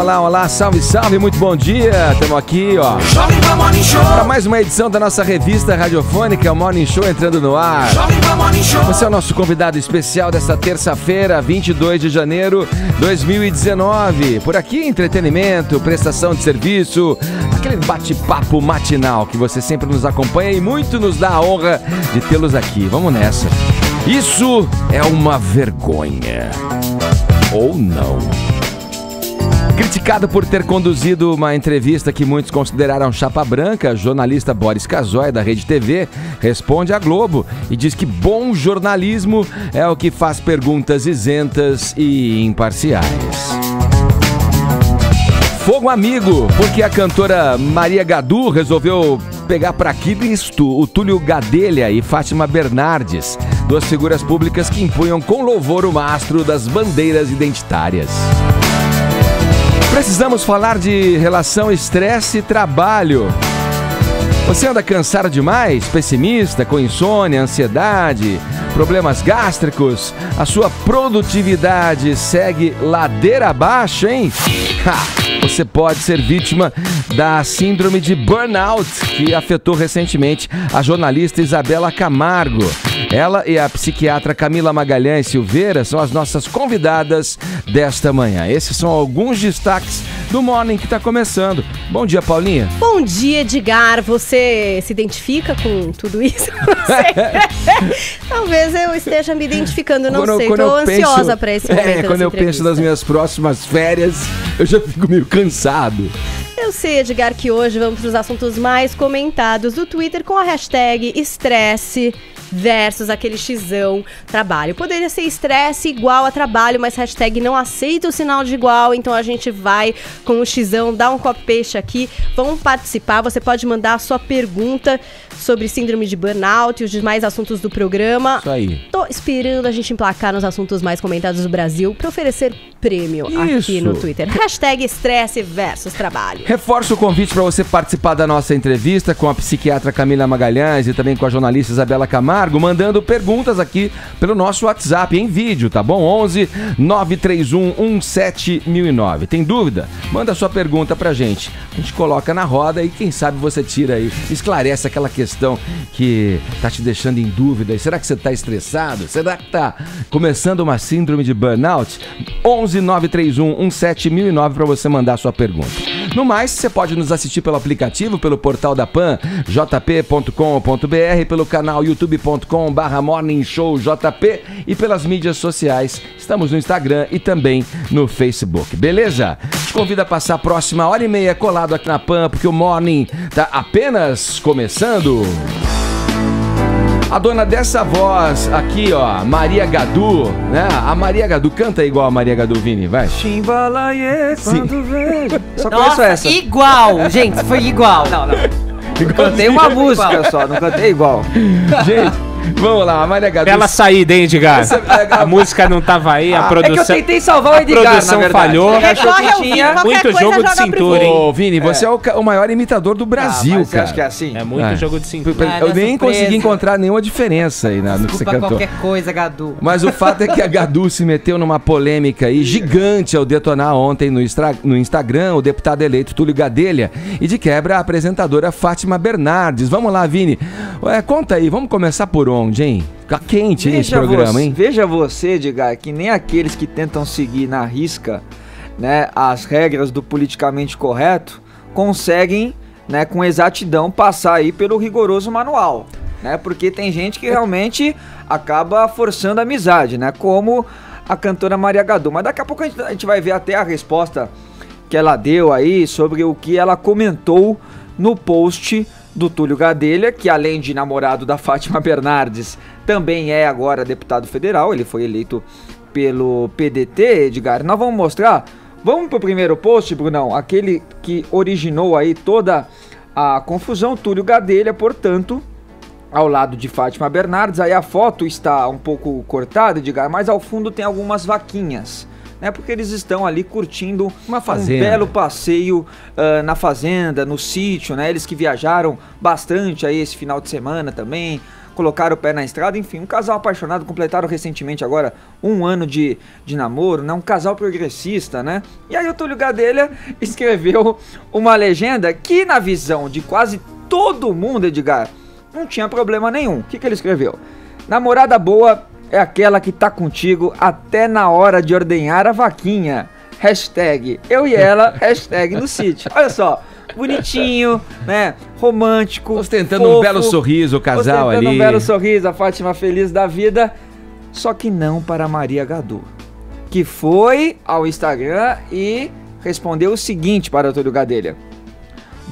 olá, salve, salve, muito bom dia. Estamos aqui, ó, para mais uma edição da nossa revista radiofônica, o Morning Show entrando no ar. Você é o nosso convidado especial desta terça-feira, 22 de janeiro de 2019. Por aqui, entretenimento, prestação de serviço, aquele bate-papo matinal que você sempre nos acompanha e muito nos dá a honra de tê-los aqui. Vamos nessa. Isso é uma vergonha. Ou não. Criticado por ter conduzido uma entrevista que muitos consideraram chapa branca, o jornalista Boris Casoy, da Rede TV, responde à Globo e diz que bom jornalismo é o que faz perguntas isentas e imparciais. Fogo amigo, porque a cantora Maria Gadu resolveu pegar para Cristo o Túlio Gadelha e Fátima Bernardes, duas figuras públicas que impunham com louvor o mastro das bandeiras identitárias. Precisamos falar de relação estresse e trabalho. Você anda cansado demais, pessimista, com insônia, ansiedade, problemas gástricos? A sua produtividade segue ladeira abaixo, hein? Você pode ser vítima da síndrome de burnout, que afetou recentemente a jornalista Isabela Camargo. Ela e a psiquiatra Camila Magalhães Silveira são as nossas convidadas desta manhã. Esses são alguns destaques do Morning que está começando. Bom dia, Paulinha. Bom dia, Edgar. Você se identifica com tudo isso? Talvez eu esteja me identificando, não sei. Estou ansiosa para esse momento. Quando eu penso nas minhas próximas férias, eu já fico meio cansado. Eu sei, Edgar, que hoje vamos para os assuntos mais comentados do Twitter com a hashtag estresse versus aquele xão trabalho. Poderia ser estresse igual a trabalho, mas hashtag não aceita o sinal de igual, então a gente vai com o xão, dá um copy-paste aqui, vão participar, você pode mandar a sua pergunta sobre síndrome de burnout e os demais assuntos do programa. Isso aí. Tô esperando a gente emplacar nos assuntos mais comentados do Brasil para oferecer prêmio aqui no Twitter. Hashtag estresse versus trabalho. Reforço o convite para você participar da nossa entrevista com a psiquiatra Camila Magalhães e também com a jornalista Isabela Camargo, mandando perguntas aqui pelo nosso WhatsApp em vídeo, tá bom? 11 931 17 Tem dúvida? Manda sua pergunta pra gente. A gente coloca na roda e quem sabe você tira aí, esclarece aquela questão que tá te deixando em dúvida. Será que você tá estressado? Será que tá começando uma síndrome de burnout? 11 931 17 para você mandar sua pergunta. No mais, você pode nos assistir pelo aplicativo, pelo portal da PAN, jp.com.br, pelo canal youtube.com/morningshowjp e pelas mídias sociais. Estamos no Instagram e também no Facebook, beleza? Te convido a passar a próxima hora e meia colado aqui na PAN, porque o Morning tá apenas começando. A dona dessa voz aqui, ó, Maria Gadu, né? A Maria Gadu canta igual a Maria Gadu, Vini, vai. Chimbalaie, quando vejo. Só conheço essa. Igual, gente, foi igual. Não. Cantei uma música só, não cantei igual. Gente, vamos lá, a Maria Gadu. Bela saída, hein, Edgar? A música não tava aí, a produção... É que eu tentei salvar o Edgar, a produção na verdade. falhou. Achou que tinha muito jogo de cintura, hein? Ô, Vini, você é o maior imitador do Brasil, mas cara. Você acha que é assim? É muito jogo de cintura. Eu nem consegui encontrar nenhuma diferença aí no que você cantou. Qualquer coisa, Gadu. Mas o fato é que a Gadu se meteu numa polêmica aí gigante ao detonar ontem no Instagram o deputado eleito Túlio Gadelha e de quebra a apresentadora Fátima Bernardes. Vamos lá, Vini. Conta aí, vamos começar por onde, hein? Fica quente esse programa, hein? Veja você, Edgar, que nem aqueles que tentam seguir na risca, né, as regras do politicamente correto, conseguem, né, com exatidão passar aí pelo rigoroso manual, né? Porque tem gente que realmente acaba forçando a amizade, né? Como a cantora Maria Gadu. Mas daqui a pouco a gente vai ver até a resposta que ela deu aí sobre o que ela comentou no post do Túlio Gadelha, que além de namorado da Fátima Bernardes, também é agora deputado federal. Ele foi eleito pelo PDT, Edgar. Nós vamos mostrar. Vamos pro primeiro post, Brunão, aquele que originou aí toda a confusão. Túlio Gadelha, portanto, ao lado de Fátima Bernardes. Aí a foto está um pouco cortada, Edgar, mas ao fundo tem algumas vaquinhas, né? Porque eles estão ali curtindo um belo passeio na fazenda, no sítio, né? Eles que viajaram bastante aí esse final de semana também, colocaram o pé na estrada, enfim, um casal apaixonado, completaram recentemente agora 1 ano de namoro, né? Um casal progressista, né? E aí o Túlio Gadelha escreveu uma legenda que, na visão de quase todo mundo, Edgar, não tinha problema nenhum. O que ele escreveu? Namorada boa é aquela que tá contigo até na hora de ordenhar a vaquinha. Hashtag eu e ela, hashtag no sítio. Olha só, bonitinho, né? Romântico, ostentando fofo, um belo sorriso o casal ali. Ostentando um belo sorriso, a Fátima feliz da vida. Só que não para a Maria Gadu, que foi ao Instagram e respondeu o seguinte para o Túlio Gadelha.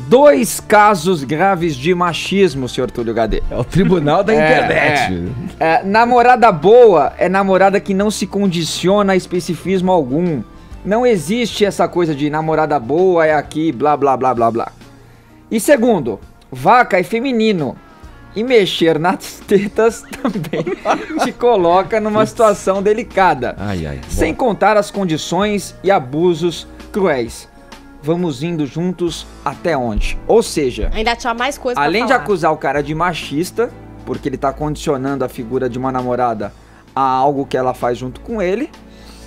2 casos graves de machismo, senhor Túlio Gadelha. É o tribunal da internet. Namorada boa é namorada que não se condiciona a especificismo algum. Não existe essa coisa de namorada boa é aqui, blá, blá, blá, blá, blá. E segundo, vaca é feminino. E mexer nas tetas também te coloca numa situação delicada. Sem contar as condições e abusos cruéis. Vamos indo juntos até onde? Ou seja, ainda tinha mais coisa pra além de falar. acusar o cara de machista, porque ele tá condicionando a figura de uma namorada a algo que ela faz junto com ele,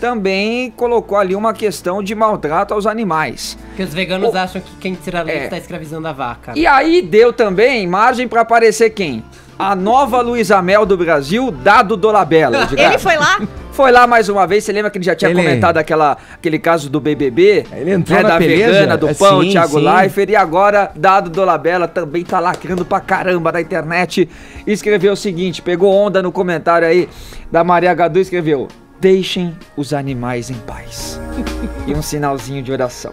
também colocou ali uma questão de maltrato aos animais. Porque os veganos acham que quem tira leite tá escravizando a vaca. E aí deu também margem pra aparecer quem? A nova Luísa Mel do Brasil, Dado Dolabella. Ele foi lá? Foi lá mais uma vez, você lembra que ele já tinha comentado aquele caso do BBB? Ele entrou na da beleza? vegana, do pão, Sim, Thiago sim. Leifert, e agora Dado Dolabella também tá lacrando pra caramba na internet. E escreveu o seguinte, pegou onda no comentário aí da Maria Gadu e escreveu: deixem os animais em paz. E um sinalzinho de oração.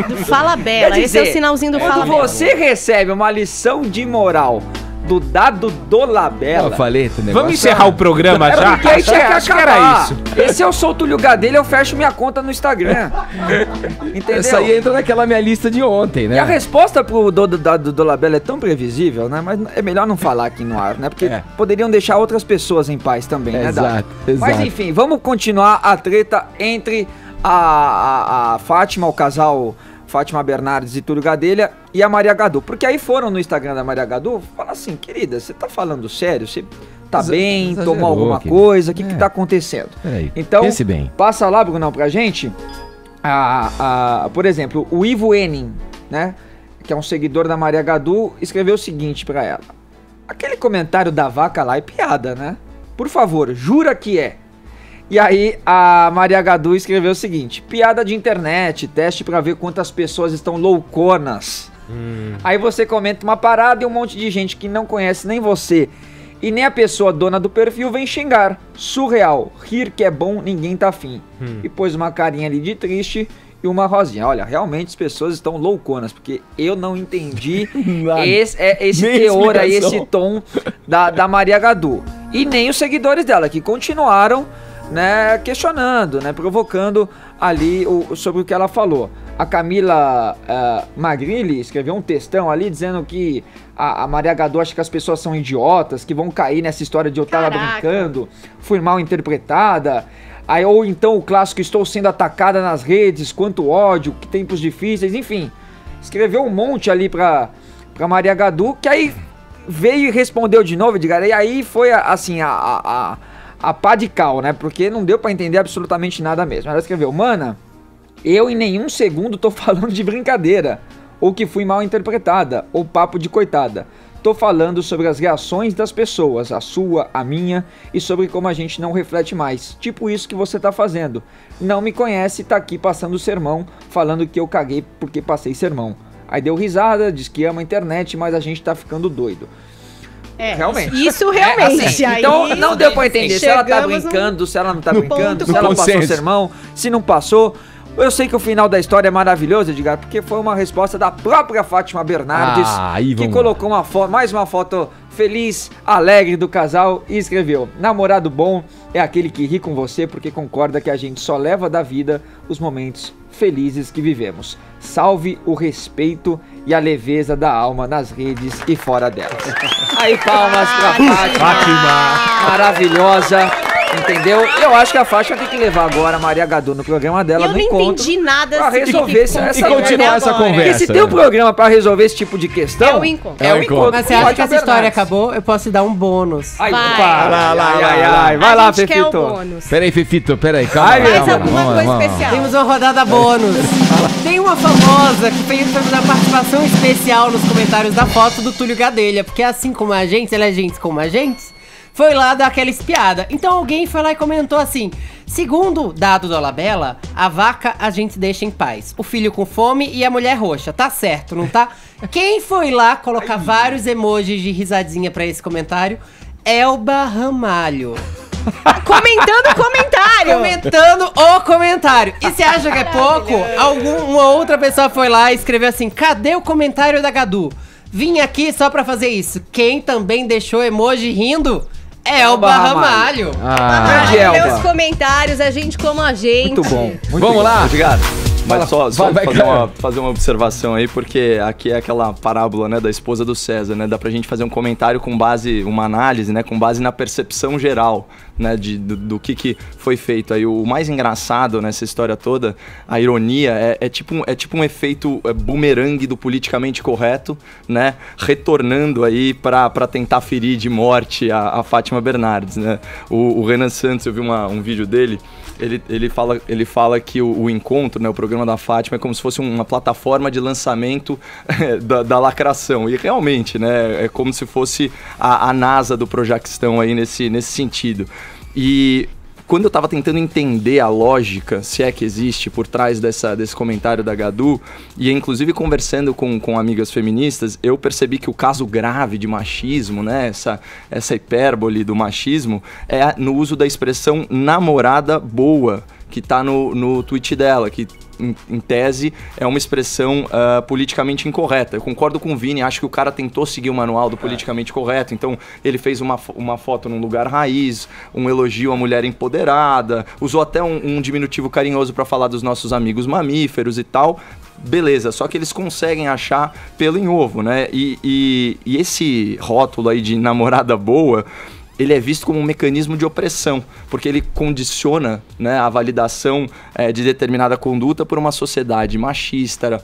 Do Fala Bela, Quer dizer, esse é o sinalzinho do Fala quando Bela. você recebe uma lição de moral do Dado Dolabella... Eu falei esse negócio. Vamos encerrar o programa já? Porque aí tinha que Acho que acabar. era isso. Esse eu sou o Túlio Gadelha, eu fecho minha conta no Instagram. Entendeu? Essa aí entra naquela minha lista de ontem, né? E a resposta pro Dado Dolabella é tão previsível, né? Mas é melhor não falar aqui no ar, né? Porque poderiam deixar outras pessoas em paz também, né, Dado? Mas enfim, vamos continuar a treta entre a Fátima, o casal Fátima Bernardes e Túlio Gadelha, e a Maria Gadu. Porque aí foram no Instagram da Maria Gadu falar assim, querida, você tá falando sério? Você tá bem? Tomou alguma coisa? O que tá acontecendo? Peraí, então, pense bem. passa lá, Brunão, pra gente. Por exemplo, o Ivo Enin, né? Que é um seguidor da Maria Gadu, escreveu o seguinte pra ela. Aquele comentário da vaca lá é piada, né? Por favor, jura que é. E aí a Maria Gadu escreveu o seguinte: piada de internet, teste pra ver quantas pessoas estão louconas. Aí você comenta uma parada e um monte de gente que não conhece nem você e nem a pessoa dona do perfil vem xingar. Surreal, rir que é bom, ninguém tá afim. E pôs uma carinha ali de triste e uma rosinha. Olha, realmente as pessoas estão louconas, porque eu não entendi esse teor aí, esse tom da Maria Gadu. E nem os seguidores dela, que continuaram, né, questionando, né, provocando ali sobre o que ela falou. A Camila Magrilli escreveu um textão ali dizendo que a Maria Gadu acha que as pessoas são idiotas, que vão cair nessa história de eu tava brincando, fui mal interpretada. Aí, ou então o clássico, estou sendo atacada nas redes, quanto ódio, que tempos difíceis, enfim. Escreveu um monte ali pra Maria Gadu, que aí veio e respondeu de novo, Edgar, e aí foi assim, a pá de cal, né? Porque não deu pra entender absolutamente nada mesmo. Ela escreveu: mana, eu em nenhum segundo tô falando de brincadeira, ou que fui mal interpretada, ou papo de coitada. Tô falando sobre as reações das pessoas, a sua, a minha, e sobre como a gente não reflete mais. Tipo isso que você tá fazendo. Não me conhece, tá aqui passando sermão, falando que eu caguei porque passei sermão. Aí deu risada, diz que ama a internet, mas a gente tá ficando doido. Realmente. Isso realmente. Assim, aí, então não deu pra entender se ela tá brincando, se ela não tá brincando, se ela passou o sermão, se não passou. Eu sei que o final da história é maravilhoso, Edgar, porque foi uma resposta da própria Fátima Bernardes, que colocou mais uma foto feliz, alegre do casal e escreveu: namorado bom é aquele que ri com você porque concorda que a gente só leva da vida os momentos felizes que vivemos. Salve o respeito e a leveza da alma nas redes e fora delas. Aí palmas pra Fátima, maravilhosa. Entendeu? Eu acho que a Fátima tem que levar agora a Maria Gadu no programa dela, Eu no não encontro. entendi nada Pra resolver e continuar essa conversa. Porque se tem um programa pra resolver esse tipo de questão... É o encontro. É o encontro. Mas você acha que essa história acabou? Eu posso te dar um bônus. Vai Vai lá, Fefito. Quer o Fefito. bônus. Peraí, Fefito, peraí, calma. Ai, Mais Vamos, alguma coisa especial. Temos uma rodada bônus. Tem uma famosa que fez uma participação especial nos comentários da foto do Túlio Gadelha. Porque assim como a gente, ela é gente como a gente, foi lá dar aquela espiada. Então alguém foi lá e comentou assim: segundo dado do Dolabella, a vaca a gente deixa em paz. O filho com fome e a mulher roxa. Tá certo, não tá? Quem foi lá colocar vários emojis de risadinha pra esse comentário? Elba Ramalho. Comentando o comentário. Comentando o comentário. E você acha que é pouco? Uma outra pessoa foi lá e escreveu assim: cadê o comentário da Gadu? Vim aqui só pra fazer isso. Quem também deixou emoji rindo? Elba Ramalho. Grande Meus Elba. comentários, a gente como a gente. Muito bom. Vamos lá. Obrigado. Mas só vai, fazer uma observação aí, porque aqui é aquela parábola, né, da esposa do César, né? Dá pra gente fazer um comentário com base, uma análise, né, com base na percepção geral, né, do que foi feito aí. O mais engraçado nessa história toda, a ironia, é tipo um efeito bumerangue do politicamente correto, né, retornando aí pra tentar ferir de morte a Fátima Bernardes, né? O Renan Santos, eu vi um vídeo dele. Ele fala que o encontro, né, o programa da Fátima, é como se fosse uma plataforma de lançamento da lacração. E realmente, né, é como se fosse a NASA do Projaquistão aí nesse sentido. E quando eu tava tentando entender a lógica, se é que existe por trás desse comentário da Gadu, e inclusive conversando com amigas feministas, eu percebi que o caso grave de machismo, né, essa hipérbole do machismo, é no uso da expressão namorada boa, que tá no tweet dela, que em tese é uma expressão politicamente incorreta. Eu concordo com o Vini, acho que o cara tentou seguir o manual do politicamente correto, então ele fez uma foto num lugar raiz, um elogio à mulher empoderada, usou até um diminutivo carinhoso para falar dos nossos amigos mamíferos e tal. Beleza, só que eles conseguem achar pelo em ovo, né? E esse rótulo aí de namorada boa, ele é visto como um mecanismo de opressão, porque ele condiciona, né, a validação de determinada conduta por uma sociedade machista,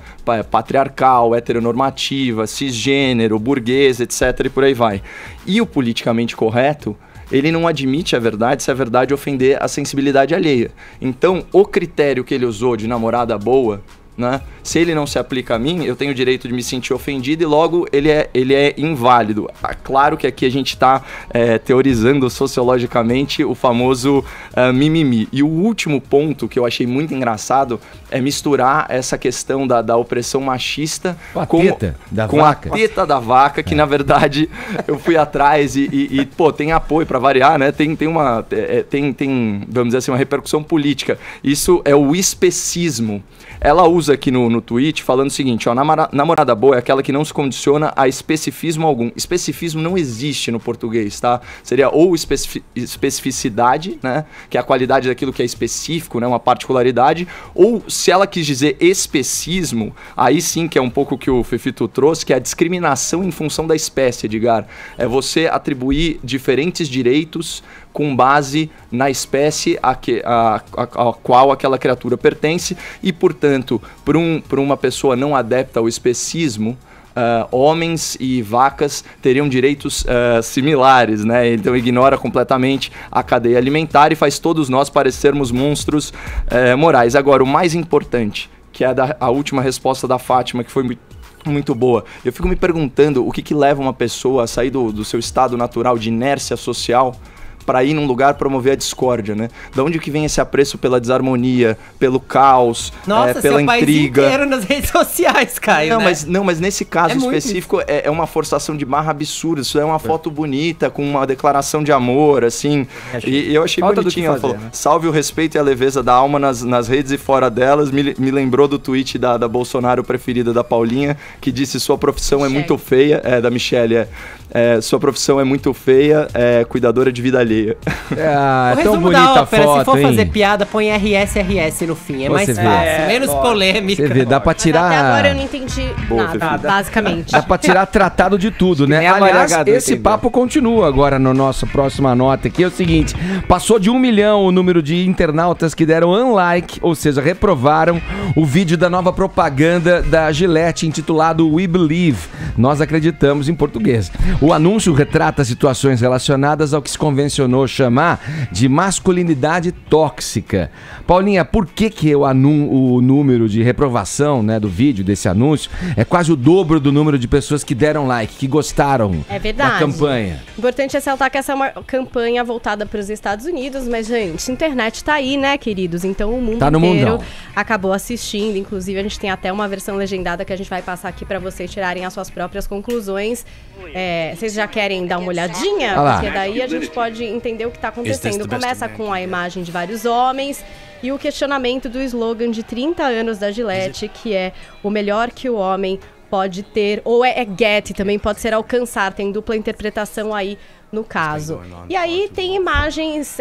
patriarcal, heteronormativa, cisgênero, burguesa, etc. e por aí vai. E o politicamente correto, ele não admite a verdade se a verdade ofender a sensibilidade alheia. Então, o critério que ele usou de namorada boa, né, se ele não se aplica a mim, eu tenho o direito de me sentir ofendido e logo ele é inválido. Claro que aqui a gente está teorizando sociologicamente o famoso mimimi. E o último ponto que eu achei muito engraçado é misturar essa questão da opressão machista com a teta da vaca, que na verdade eu fui atrás e pô, tem apoio para variar, né? Tem vamos dizer assim, uma repercussão política. Isso é o especismo. Ela usa aqui no tweet falando o seguinte, ó: namorada boa é aquela que não se condiciona a especificismo algum. Especificismo não existe no português, tá? Seria ou especificidade, né, que é a qualidade daquilo que é específico, né, uma particularidade, ou se ela quis dizer especismo, aí sim que é um pouco o que o Fefito trouxe, que é a discriminação em função da espécie, Edgar. É você atribuir diferentes direitos com base na espécie a qual aquela criatura pertence e, portanto, por uma pessoa não adepta ao especismo, homens e vacas teriam direitos similares, né? Então ignora completamente a cadeia alimentar e faz todos nós parecermos monstros morais. Agora, o mais importante, que é a última resposta da Fátima, que foi muito boa. Eu fico me perguntando o que leva uma pessoa a sair do seu estado natural de inércia social para ir num lugar promover a discórdia, né? Da onde que vem esse apreço pela desarmonia, pelo caos, pela intriga? Nossa, inteiro nas redes sociais, Caio, mas nesse caso específico é uma forçação de barra absurda. Isso é uma foto bonita, com uma declaração de amor, assim. E eu achei bonitinho. Ela falou, né? Salve o respeito e a leveza da alma nas redes e fora delas. Me lembrou do tweet da Bolsonaro preferida da Paulinha, que disse: sua profissão é muito feia. Da Michelle, sua profissão é muito feia, cuidadora de vida alheia. É O tão resumo da bonita a ópera, foto, se for hein? fazer piada, põe RSRS no fim. É mais Você vê. fácil, menos polêmica. Você vê, dá pra Mas até agora eu tirar... não entendi Boa, nada, Fefi. basicamente. Dá pra tirar tratado de tudo, né? nem a Maria Aliás, Gadu esse entendeu. papo continua agora no nosso próxima nota aqui. É o seguinte, passou de 1 milhão o número de internautas que deram unlike, ou seja, reprovaram o vídeo da nova propaganda da Gillette intitulado We Believe. Nós acreditamos em português. O anúncio retrata situações relacionadas ao que se convencionou chamar de masculinidade tóxica. Paulinha, por que o número de reprovação, né, do vídeo, desse anúncio, é quase o dobro do número de pessoas que deram like, que gostaram É verdade. da campanha? Importante ressaltar que essa é uma campanha voltada para os Estados Unidos, mas, gente, internet tá aí, né, queridos? Então o mundo Tá no inteiro mundão. acabou assistindo. Inclusive, a gente tem até uma versão legendada que a gente vai passar aqui para vocês tirarem as suas próprias conclusões. Vocês já querem dar uma olhadinha? Olha lá. Porque daí a gente pode entender o que tá acontecendo. Começa com a imagem de vários homens e o questionamento do slogan de 30 anos da Gillette, que é o melhor que o homem pode ter, ou é get, também pode ser alcançar, tem dupla interpretação aí no caso. E aí tem imagens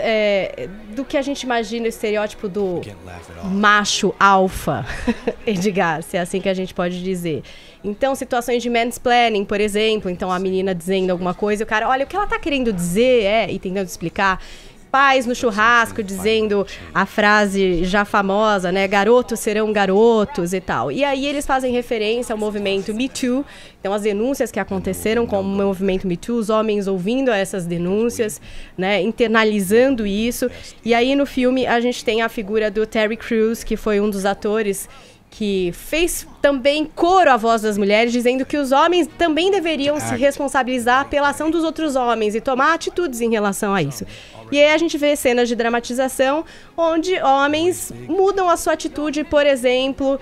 do que a gente imagina o estereótipo do macho alfa, Edgar, se é assim que a gente pode dizer. Então, situações de mansplaining, por exemplo, então a menina dizendo alguma coisa e o cara, olha, o que ela tá querendo dizer e tentando explicar. Pais no churrasco dizendo a frase já famosa, né? Garotos serão garotos e tal. E aí eles fazem referência ao movimento Me Too. Então as denúncias que aconteceram com o movimento Me Too, os homens ouvindo essas denúncias, né? Internalizando isso. E aí no filme a gente tem a figura do Terry Crews, que foi um dos atores que fez também coro à voz das mulheres, dizendo que os homens também deveriam se responsabilizar pela ação dos outros homens e tomar atitudes em relação a isso. E aí a gente vê cenas de dramatização onde homens mudam a sua atitude, por exemplo,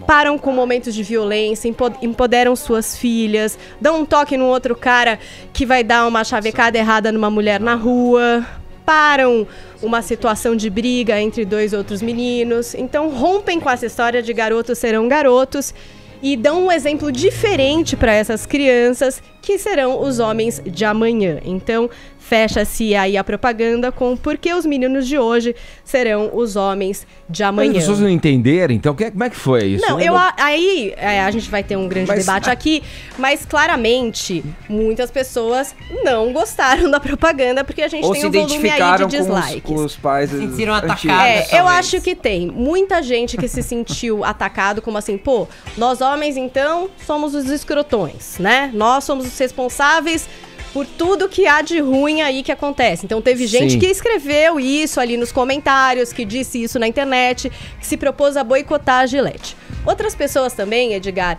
param com momentos de violência, empoderam suas filhas, dão um toque no outro cara que vai dar uma chavecada errada numa mulher na rua, param uma situação de briga entre dois outros meninos. Então rompem com essa história de garotos serão garotos e dão um exemplo diferente para essas crianças, que serão os homens de amanhã. Então fecha-se aí a propaganda com por que os meninos de hoje serão os homens de amanhã. As pessoas não entenderam, então como é que foi isso? Não, a gente vai ter um grande debate aqui, mas claramente muitas pessoas não gostaram da propaganda porque a gente Ou tem se um volume aí de identificaram dislikes. com os pais Se sentiram antigos. atacados. Eu acho que tem muita gente que se sentiu atacado, como assim, pô, nós homens então somos os escrotões, né? Nós somos os responsáveis por tudo que há de ruim aí que acontece. Então teve gente Sim. que escreveu isso ali nos comentários, que disse isso na internet, que se propôs a boicotar a Gillette. Outras pessoas também, Edgar,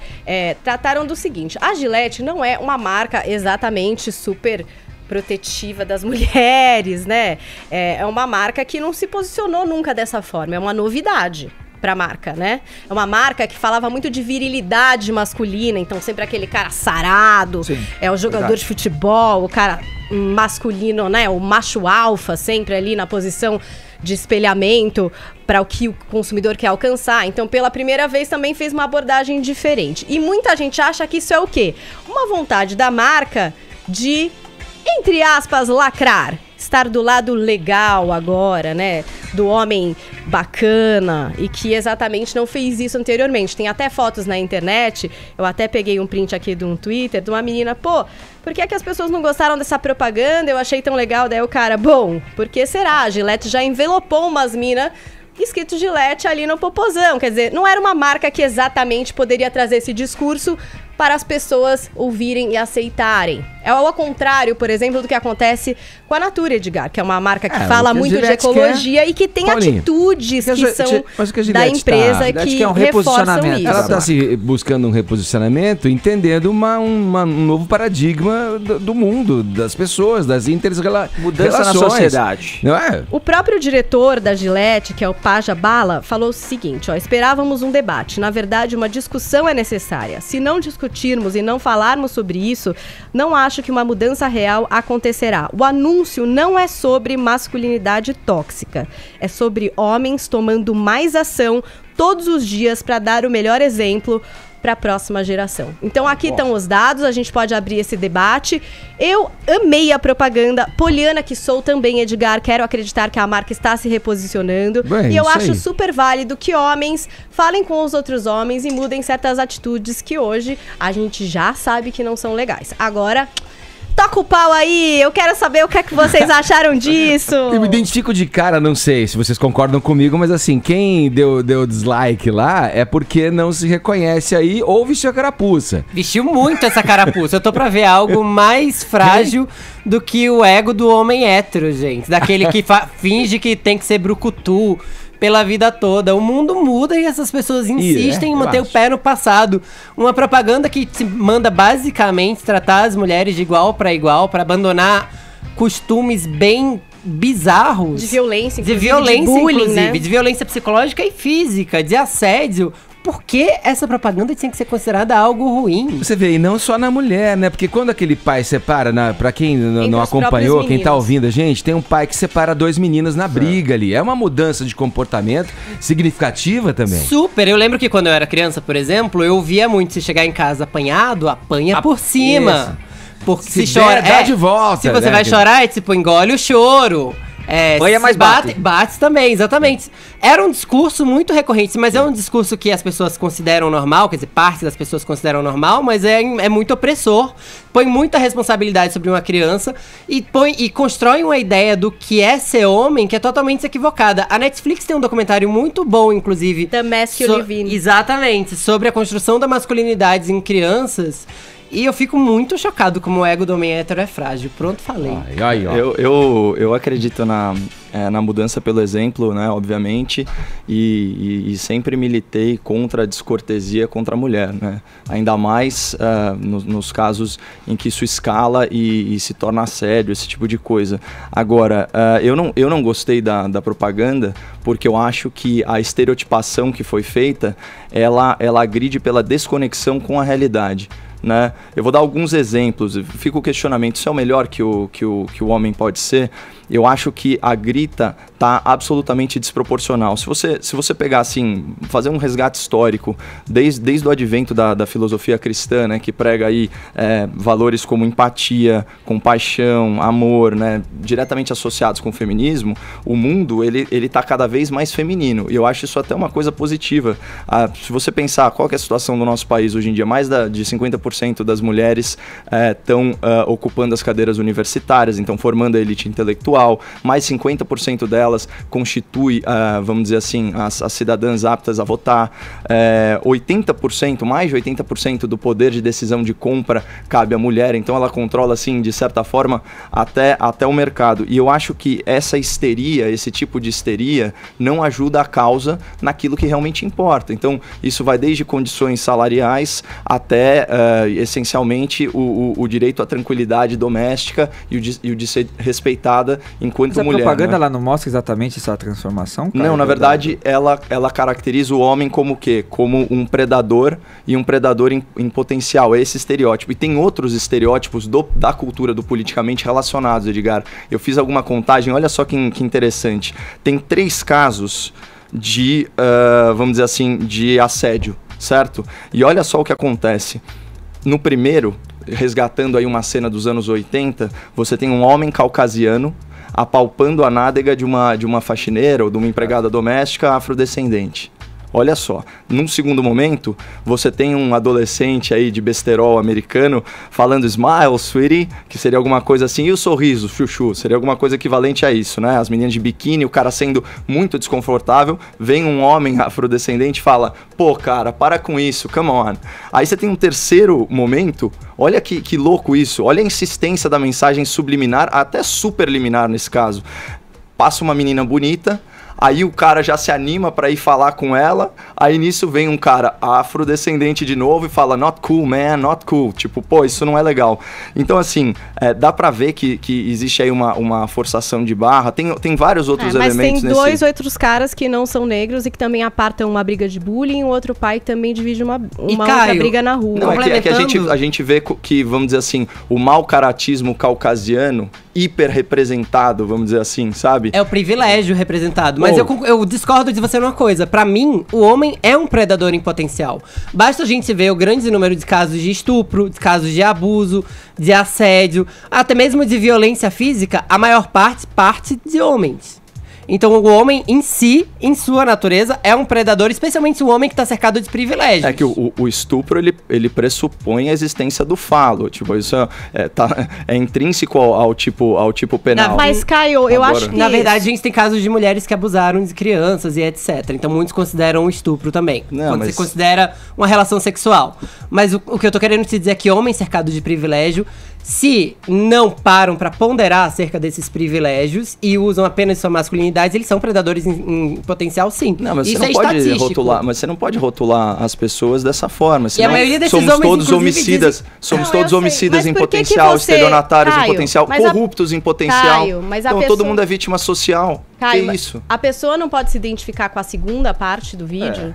trataram do seguinte: a Gillette não é uma marca exatamente super protetiva das mulheres, né? É uma marca que não se posicionou nunca dessa forma, é uma novidade pra marca, né? É uma marca que falava muito de virilidade masculina, então sempre aquele cara sarado, Sim, o jogador verdade. de futebol, o cara masculino, né? O macho alfa, sempre ali na posição de espelhamento para o que o consumidor quer alcançar. Então, pela primeira vez, também fez uma abordagem diferente. E muita gente acha que isso é o quê? Uma vontade da marca de, entre aspas, lacrar. Estar do lado legal agora, né? Do homem bacana e que exatamente não fez isso anteriormente. Tem até fotos na internet, eu até peguei um print aqui de um Twitter, de uma menina, pô, por que as pessoas não gostaram dessa propaganda? Eu achei tão legal. Daí o cara, bom, por que será? A Gillette já envelopou umas minas escrito Gillette ali no popozão. Quer dizer, não era uma marca que exatamente poderia trazer esse discurso para as pessoas ouvirem e aceitarem. É ao contrário, por exemplo, do que acontece com a Natura, Edgar, que é uma marca que fala o que a muito de Gillette ecologia e que tem Paulinho, atitudes que são mas o que a da Gillette empresa Gillette que quer um reforçam reposicionamento. isso. Ela está se buscando um reposicionamento, entendendo um novo paradigma do mundo, das pessoas, das inter-relações. Mudança na sociedade. Não é? O próprio diretor da Gillette, que é o Paja Bala, falou o seguinte, esperávamos um debate. Na verdade, uma discussão é necessária. Se não discutirmos e não falarmos sobre isso, não acho que uma mudança real acontecerá. O anúncio não é sobre masculinidade tóxica. É sobre homens tomando mais ação todos os dias para dar o melhor exemplo para a próxima geração. Então aqui estão os dados, a gente pode abrir esse debate. Eu amei a propaganda, poliana que sou também, Edgar, quero acreditar que a marca está se reposicionando. Bem, e eu isso acho aí. super válido que homens falem com os outros homens e mudem certas atitudes que hoje a gente já sabe que não são legais. Agora, toca o pau aí, eu quero saber o que é que vocês acharam disso. Eu me identifico de cara, não sei se vocês concordam comigo, mas assim, quem deu dislike lá é porque não se reconhece aí ou vestiu a carapuça. Vestiu muito essa carapuça. Eu tô pra ver algo mais frágil do que o ego do homem hétero, gente. Daquele que finge que tem que ser brucutu pela vida toda. O mundo muda e essas pessoas insistem em manter o pé no passado. Uma propaganda que se manda basicamente tratar as mulheres de igual para abandonar costumes bem bizarros. De violência, de inclusive, violência, de bullying, inclusive, né? de violência psicológica e física, de assédio. Por que essa propaganda tinha que ser considerada algo ruim? Você vê, e não só na mulher, né? Porque quando aquele pai separa, pra quem não os acompanhou, próprios quem tá meninos. ouvindo a gente, tem um pai que separa dois meninos na briga ali. É uma mudança de comportamento significativa também. Super! Eu lembro que quando eu era criança, por exemplo, eu via muito se chegar em casa apanhado, apanha por cima. Porque se chora, dá de volta, se você né? vai chorar, é tipo, engole o choro. Apanha, mas bate. Bate também, exatamente. Era um discurso muito recorrente, mas é um discurso que as pessoas consideram normal, quer dizer, parte das pessoas consideram normal, mas é muito opressor, põe muita responsabilidade sobre uma criança e constrói uma ideia do que é ser homem que é totalmente equivocada. A Netflix tem um documentário muito bom, inclusive. The Mask You Live In. Exatamente, sobre a construção da masculinidade em crianças. E eu fico muito chocado como o ego do homem hétero é frágil. Pronto, falei. Aí, ó. Eu acredito na mudança pelo exemplo, né, obviamente, e sempre militei contra a descortesia contra a mulher, né, ainda mais nos casos em que isso escala e se torna assédio, esse tipo de coisa. Agora, eu não gostei da propaganda porque eu acho que a estereotipação que foi feita, ela agride pela desconexão com a realidade. Né? Eu vou dar alguns exemplos. Fica o questionamento: isso é o melhor que o homem pode ser? Eu acho que a grita tá absolutamente desproporcional. Se você pegar assim, fazer um resgate histórico desde o advento da filosofia cristã, né, que prega aí valores como empatia, compaixão, amor, né, diretamente associados com o feminismo, o mundo ele tá cada vez mais feminino, e eu acho isso até uma coisa positiva. Se você pensar qual que é a situação do nosso país hoje em dia, mais de 50% das mulheres estão ocupando as cadeiras universitárias, então formando a elite intelectual. Mais 50% delas constitui, vamos dizer assim, as cidadãs aptas a votar. 80%, mais de 80% do poder de decisão de compra cabe à mulher, então ela controla, assim, de certa forma, até o mercado. E eu acho que essa histeria, esse tipo de histeria, não ajuda a causa naquilo que realmente importa. Então, isso vai desde condições salariais até, essencialmente, o direito à tranquilidade doméstica e o de ser respeitada enquanto Mas a mulher. propaganda, né? ela não mostra exatamente essa transformação? Cara? Não, na verdade, ela caracteriza o homem como o quê? Como um predador, e um predador em potencial. É esse estereótipo. E tem outros estereótipos da cultura do politicamente relacionados, Edgar. Eu fiz alguma contagem, olha só que interessante. Tem 3 casos de, vamos dizer assim, de assédio, certo? E olha só o que acontece. No primeiro, resgatando aí uma cena dos anos 80, você tem um homem caucasiano apalpando a nádega de uma faxineira ou de uma empregada doméstica afrodescendente. Olha só, num segundo momento, você tem um adolescente aí de besterol americano falando smile, sweetie, que seria alguma coisa assim, e o sorriso, chuchu, seria alguma coisa equivalente a isso, né? As meninas de biquíni, o cara sendo muito desconfortável, vem um homem afrodescendente e fala: pô, cara, para com isso, come on. Aí você tem um terceiro momento, olha que louco isso, olha a insistência da mensagem subliminar, até superliminar nesse caso. Passa uma menina bonita, aí o cara já se anima pra ir falar com ela, aí nisso vem um cara afrodescendente de novo e fala: not cool, man, not cool. Tipo, pô, isso não é legal. Então, assim, dá pra ver que existe aí uma forçação de barra. Tem vários outros elementos nesse... Mas tem 2 nesse... outros caras que não são negros e que também apartam uma briga de bullying, o outro pai que também divide uma outra briga na rua. Não, é que a gente vê que, vamos dizer assim, o mau caratismo caucasiano hiper representado, vamos dizer assim, sabe? É o privilégio representado. mas eu discordo de você numa coisa. Pra mim, o homem é um predador em potencial. Basta a gente ver o grande número de casos de estupro, de casos de abuso, de assédio, até mesmo de violência física, a maior parte de homens. Então o homem em si, em sua natureza, é um predador, especialmente o homem que tá cercado de privilégios. É que o estupro, ele pressupõe a existência do falo. Tipo, isso é intrínseco ao tipo penal. Mas, Caio, eu acho que... Na verdade, a gente tem casos de mulheres que abusaram de crianças e etc. Então muitos consideram o estupro também. Quando você considera uma relação sexual. Mas o que eu tô querendo te dizer é que homens cercados de privilégio, se não param pra ponderar acerca desses privilégios e usam apenas sua masculinidade, eles são predadores em potencial, sim. Não, mas isso você não pode rotular, mas você não pode rotular as pessoas dessa forma. E a maioria desses somos homens, todos homicidas, somos todos homicidas em potencial, estelionatários em potencial, corruptos em potencial. Caio, mas então todo mundo é vítima social. Caio, que isso? A pessoa não pode se identificar com a segunda parte do vídeo?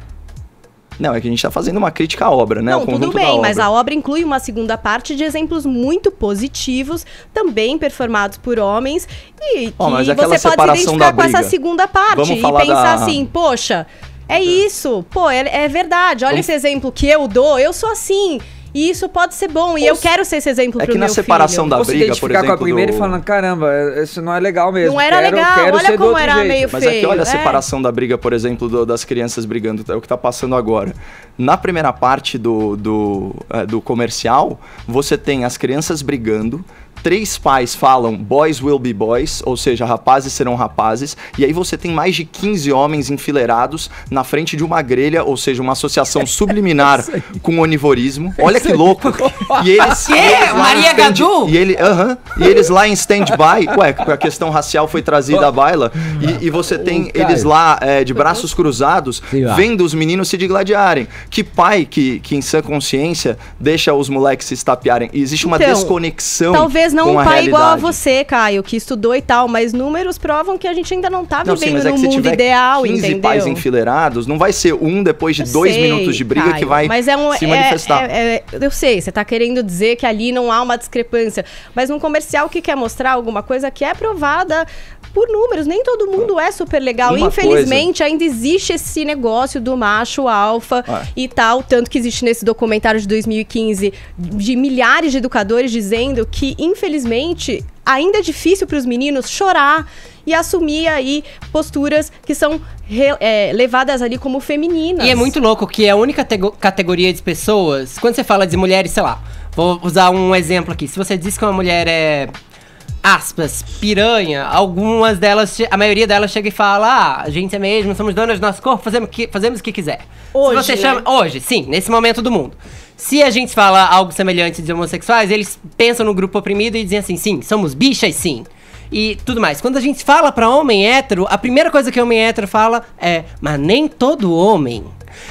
Não, é que a gente tá fazendo uma crítica à obra, né? Não, tudo bem, mas a obra inclui uma segunda parte de exemplos muito positivos, também performados por homens, e que você pode se identificar com essa segunda parte e pensar assim, poxa, é isso, pô, é verdade, olha esse exemplo que eu dou, eu sou assim. E isso pode ser bom, e eu quero ser esse exemplo pro meu filho. É que na separação da briga, por exemplo... com a primeira e falando, caramba, isso não é legal mesmo. Não era legal, olha como era meio feio. Mas aqui olha a separação da briga, por exemplo, das crianças brigando, é o que tá passando agora. Na primeira parte do comercial, você tem as crianças brigando, 3 pais falam boys will be boys, ou seja, rapazes serão rapazes, e aí você tem mais de 15 homens enfileirados na frente de uma grelha, ou seja, uma associação subliminar com onivorismo. Olha que louco. E eles Maria Gadu? E eles lá em stand-by, a questão racial foi trazida à baila, e você tem eles lá de braços cruzados, vendo os meninos se digladiarem. Que pai que em sã consciência deixa os moleques se estapearem? E existe uma desconexão. Talvez não com um a pai realidade. igual a você, Caio, que estudou e tal, mas números provam que a gente ainda não tá vivendo no mundo ideal, 15 entendeu? pais enfileirados, não vai ser um depois de 2 minutos de briga, Caio, que vai se manifestar. Eu sei, você tá querendo dizer que ali não há uma discrepância, mas um comercial que quer mostrar alguma coisa que é provada por números, nem todo mundo é super legal. Infelizmente, ainda existe esse negócio do macho alfa e tal, tanto que existe nesse documentário de 2015 de milhares de educadores dizendo que, infelizmente, ainda é difícil para os meninos chorar e assumir aí posturas que são levadas ali como femininas. E é muito louco que é a única categoria de pessoas, quando você fala de mulheres, sei lá, vou usar um exemplo aqui, se você diz que uma mulher é... aspas, piranha, algumas delas, a maioria delas chega e fala, a gente é mesmo, somos donas do nosso corpo, fazemos o que quiser. Hoje, se você chama, hoje, sim, nesse momento do mundo. Se a gente fala algo semelhante de homossexuais, eles pensam no grupo oprimido e dizem assim, sim, somos bichas, sim. E tudo mais. Quando a gente fala pra homem hétero, a primeira coisa que o homem hétero fala é, mas nem todo homem.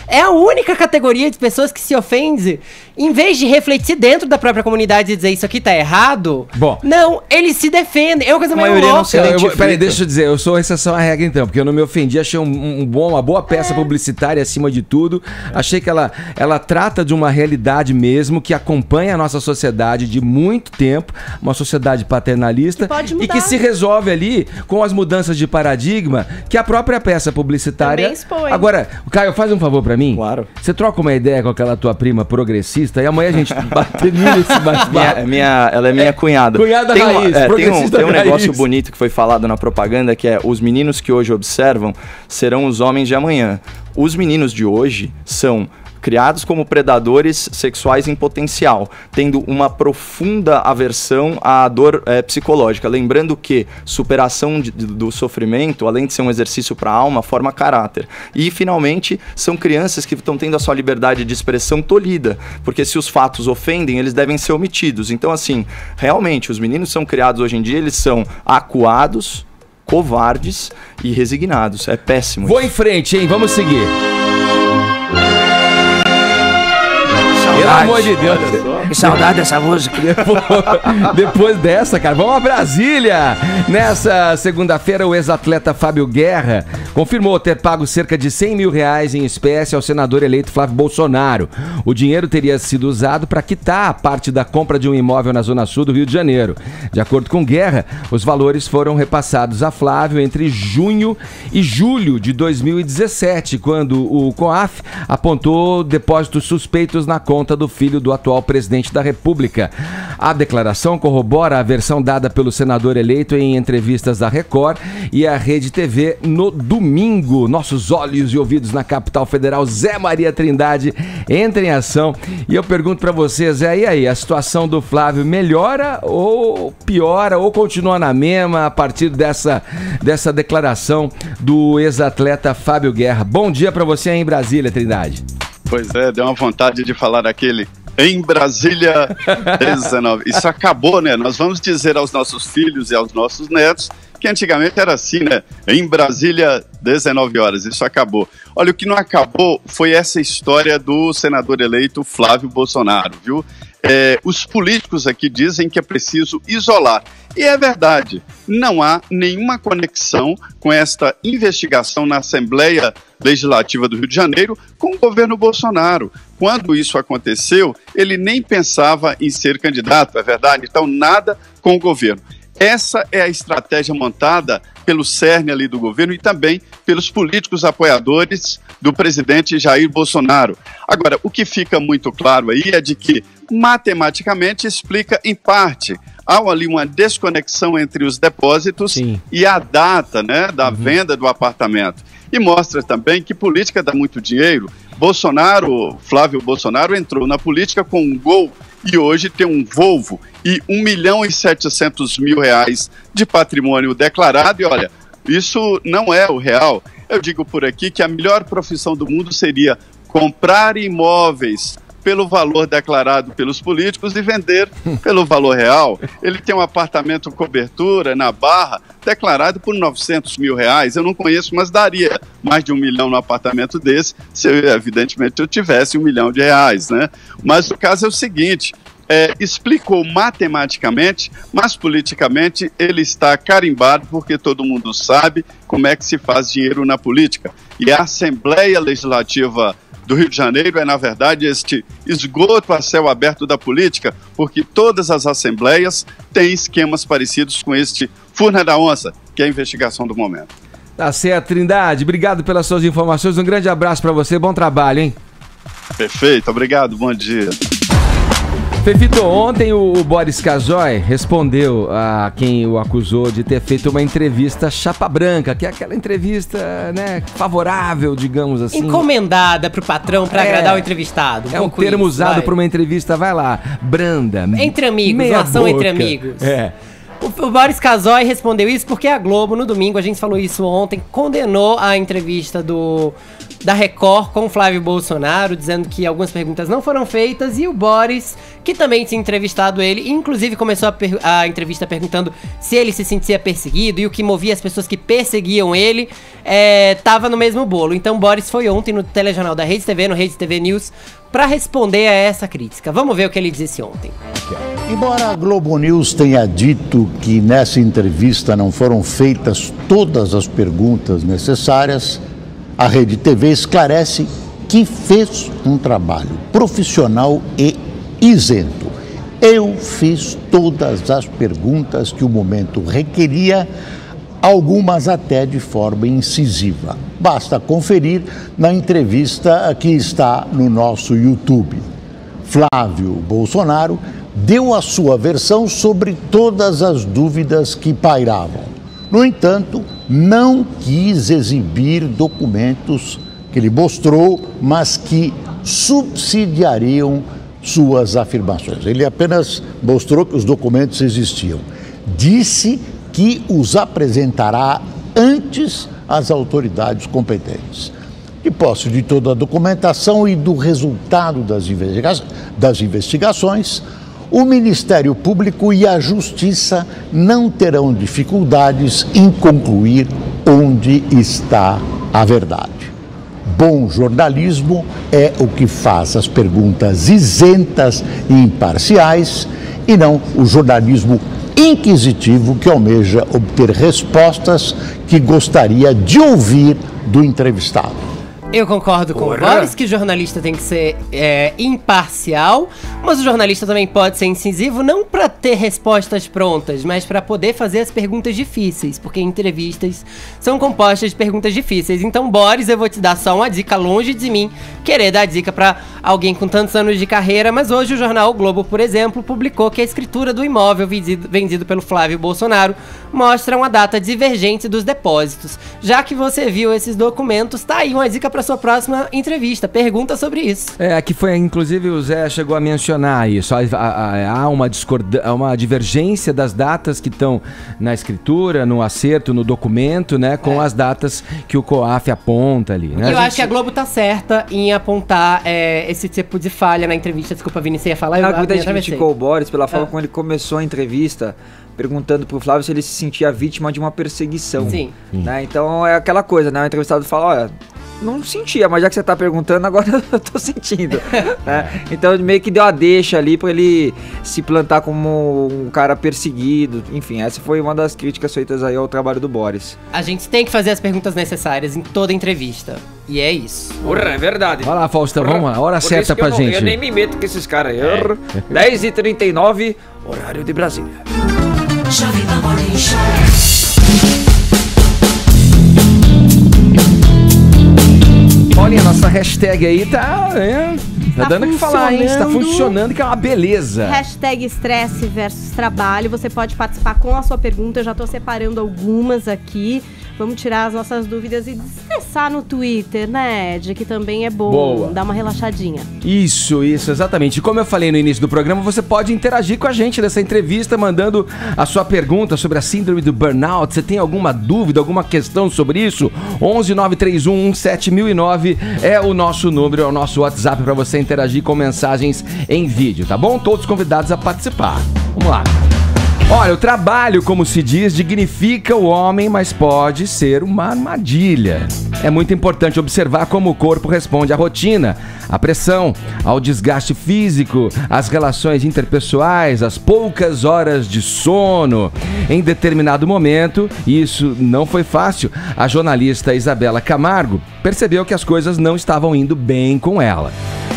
É a única categoria de pessoas que se ofende, em vez de refletir dentro da própria comunidade e dizer isso aqui tá errado, não, eles se defendem. É uma coisa meio louca. Peraí, deixa eu dizer, eu sou exceção à regra então, porque eu não me ofendi, achei uma boa peça publicitária acima de tudo, achei que ela trata de uma realidade mesmo, que acompanha a nossa sociedade de muito tempo, uma sociedade paternalista, e que se resolve ali com as mudanças de paradigma que a própria peça publicitária... Agora, Caio, faz um favor pra mim? Claro. Você troca uma ideia com aquela tua prima progressista e amanhã a gente termina esse bate-papo. Ela é minha cunhada. Cunhada raiz, tem um negócio bonito que foi falado na propaganda, que é: os meninos que hoje observam serão os homens de amanhã. Os meninos de hoje são criados como predadores sexuais em potencial, tendo uma profunda aversão à dor psicológica. Lembrando que superação do sofrimento, além de ser um exercício para a alma, forma caráter. E, finalmente, são crianças que estão tendo a sua liberdade de expressão tolhida, porque se os fatos ofendem, eles devem ser omitidos. Então, assim, realmente, os meninos são criados hoje em dia, eles são acuados, covardes e resignados. É péssimo. Vou em frente, hein? Vamos seguir. Pelo amor de Deus. Que saudade dessa música. Depois dessa, cara, vamos a Brasília. Nessa segunda-feira, o ex-atleta Fábio Guerra confirmou ter pago cerca de R$100 mil em espécie ao senador eleito Flávio Bolsonaro. O dinheiro teria sido usado para quitar a parte da compra de um imóvel na Zona Sul do Rio de Janeiro. De acordo com Guerra, os valores foram repassados a Flávio entre junho e julho de 2017, quando o COAF apontou depósitos suspeitos na conta do filho do atual presidente da República. A declaração corrobora a versão dada pelo senador eleito em entrevistas da Record e a Rede TV no domingo. Nossos olhos e ouvidos na capital federal, Zé Maria Trindade entra em ação. E eu pergunto pra vocês, e aí, a situação do Flávio melhora ou piora ou continua na mesma a partir dessa declaração do ex-atleta Fábio Guerra? Bom dia pra você aí em Brasília, Trindade. Pois é, deu uma vontade de falar daquele em Brasília 19. Isso acabou, né? Nós vamos dizer aos nossos filhos e aos nossos netos que antigamente era assim, né? Em Brasília, 19 horas. Isso acabou. Olha, o que não acabou foi essa história do senador eleito Flávio Bolsonaro, viu? Os políticos aqui dizem que é preciso isolar. E é verdade, não há nenhuma conexão com esta investigação na Assembleia Legislativa do Rio de Janeiro com o governo Bolsonaro. Quando isso aconteceu, ele nem pensava em ser candidato, é verdade? Então, nada com o governo. Essa é a estratégia montada pelo cerne ali do governo e também pelos políticos apoiadores do presidente Jair Bolsonaro. Agora, o que fica muito claro aí é de que, matematicamente, explica em parte. Há ali uma desconexão entre os depósitos e a data, né, da venda do apartamento. E mostra também que política dá muito dinheiro. Flávio Bolsonaro entrou na política com um Gol e hoje tem um Volvo e R$1.700.000 de patrimônio declarado. E olha, isso não é o real. Eu digo por aqui que a melhor profissão do mundo seria comprar imóveis pelo valor declarado pelos políticos e vender pelo valor real. Ele tem um apartamento cobertura na Barra declarado por R$900 mil. Eu não conheço, mas daria mais de R$1 milhão no apartamento desse, se evidentemente eu tivesse R$1 milhão, né? Mas o caso é o seguinte, explicou matematicamente, mas politicamente ele está carimbado porque todo mundo sabe como é que se faz dinheiro na política. E a Assembleia Legislativa do Rio de Janeiro é, na verdade, este esgoto a céu aberto da política, porque todas as assembleias têm esquemas parecidos com este Furna da Onça, que é a investigação do momento. Tá certo, Trindade. Obrigado pelas suas informações. Um grande abraço para você. Bom trabalho, hein? Perfeito. Obrigado. Bom dia. Fefito, ontem o Boris Casoy respondeu a quem o acusou de ter feito uma entrevista chapa branca, que é aquela entrevista, né, favorável, digamos assim. Encomendada pro patrão pra agradar o entrevistado. É um termo usado pra uma entrevista, vai lá, branda. Entre amigos, uma ação entre amigos. O Boris Casoy respondeu isso porque a Globo, no domingo, a gente falou isso ontem, condenou a entrevista da Record com o Flávio Bolsonaro, dizendo que algumas perguntas não foram feitas, e o Boris, que também tinha entrevistado ele, inclusive começou a entrevista perguntando se ele se sentia perseguido, e o que movia as pessoas que perseguiam ele tava no mesmo bolo. Então Boris foi ontem no telejornal da Rede TV, no Rede TV News, para responder a essa crítica. Vamos ver o que ele disse ontem. Embora a Globo News tenha dito que nessa entrevista não foram feitas todas as perguntas necessárias, a Rede TV esclarece que fez um trabalho profissional e isento. Eu fiz todas as perguntas que o momento requeria, algumas até de forma incisiva. Basta conferir na entrevista que está no nosso YouTube. Flávio Bolsonaro deu a sua versão sobre todas as dúvidas que pairavam. No entanto, não quis exibir documentos que ele mostrou, mas que subsidiariam suas afirmações. Ele apenas mostrou que os documentos existiam. Disse que os apresentará antes às autoridades competentes. De posse de toda a documentação e do resultado das investigações, o Ministério Público e a Justiça não terão dificuldades em concluir onde está a verdade. Bom jornalismo é o que faz as perguntas isentas e imparciais, e não o jornalismo inquisitivo que almeja obter respostas que gostaria de ouvir do entrevistado. Eu concordo com o Boris que o jornalista tem que ser imparcial, mas o jornalista também pode ser incisivo, não para ter respostas prontas, mas para poder fazer as perguntas difíceis, porque entrevistas são compostas de perguntas difíceis. Então, Boris, eu vou te dar só uma dica, longe de mim querer dar dica para alguém com tantos anos de carreira, mas hoje o jornal o Globo, por exemplo, publicou que a escritura do imóvel vendido pelo Flávio Bolsonaro mostra uma data divergente dos depósitos. Já que você viu esses documentos, tá aí uma dica para sua próxima entrevista. Pergunta sobre isso. Aqui foi, inclusive, o Zé chegou a mencionar isso. Há uma divergência das datas que estão na escritura, no acerto, no documento, né? Com as datas que o COAF aponta ali, né? Eu acho que a Globo tá certa em apontar esse tipo de falha na entrevista. Desculpa, Vini, você ia falar? Muita gente criticou o Boris pela forma como ele começou a entrevista, perguntando pro Flávio se ele se sentia vítima de uma perseguição. Sim. Né? Então é aquela coisa, né? O entrevistado fala, olha, não sentia, mas já que você tá perguntando, agora eu tô sentindo. Né? Então meio que deu a deixa ali pra ele se plantar como um cara perseguido. Enfim, essa foi uma das críticas feitas aí ao trabalho do Boris. A gente tem que fazer as perguntas necessárias em toda entrevista. E é isso. Porra, é verdade. Vai lá, Faustão, vamos lá. Hora certa pra gente. Eu nem me meto com esses caras aí. 10h39, horário de Brasília. Jovem Pan Morning Show. Olha, a nossa hashtag aí tá dando o que falar, hein? Está funcionando, que é uma beleza. Hashtag estresse versus trabalho. Você pode participar com a sua pergunta. Eu já tô separando algumas aqui. Vamos tirar as nossas dúvidas e desestressar no Twitter, né, Ed? Que também é bom. Boa. Dar uma relaxadinha. Isso, exatamente. E como eu falei no início do programa, você pode interagir com a gente nessa entrevista, mandando a sua pergunta sobre a síndrome do burnout. Você tem alguma dúvida, alguma questão sobre isso? 11 931 7009 é o nosso número, é o nosso WhatsApp para você interagir com mensagens em vídeo, tá bom? Todos convidados a participar. Vamos lá. Olha, o trabalho, como se diz, dignifica o homem, mas pode ser uma armadilha. É muito importante observar como o corpo responde à rotina, à pressão, ao desgaste físico, às relações interpessoais, às poucas horas de sono. Em determinado momento, e isso não foi fácil, a jornalista Isabela Camargo percebeu que as coisas não estavam indo bem com ela.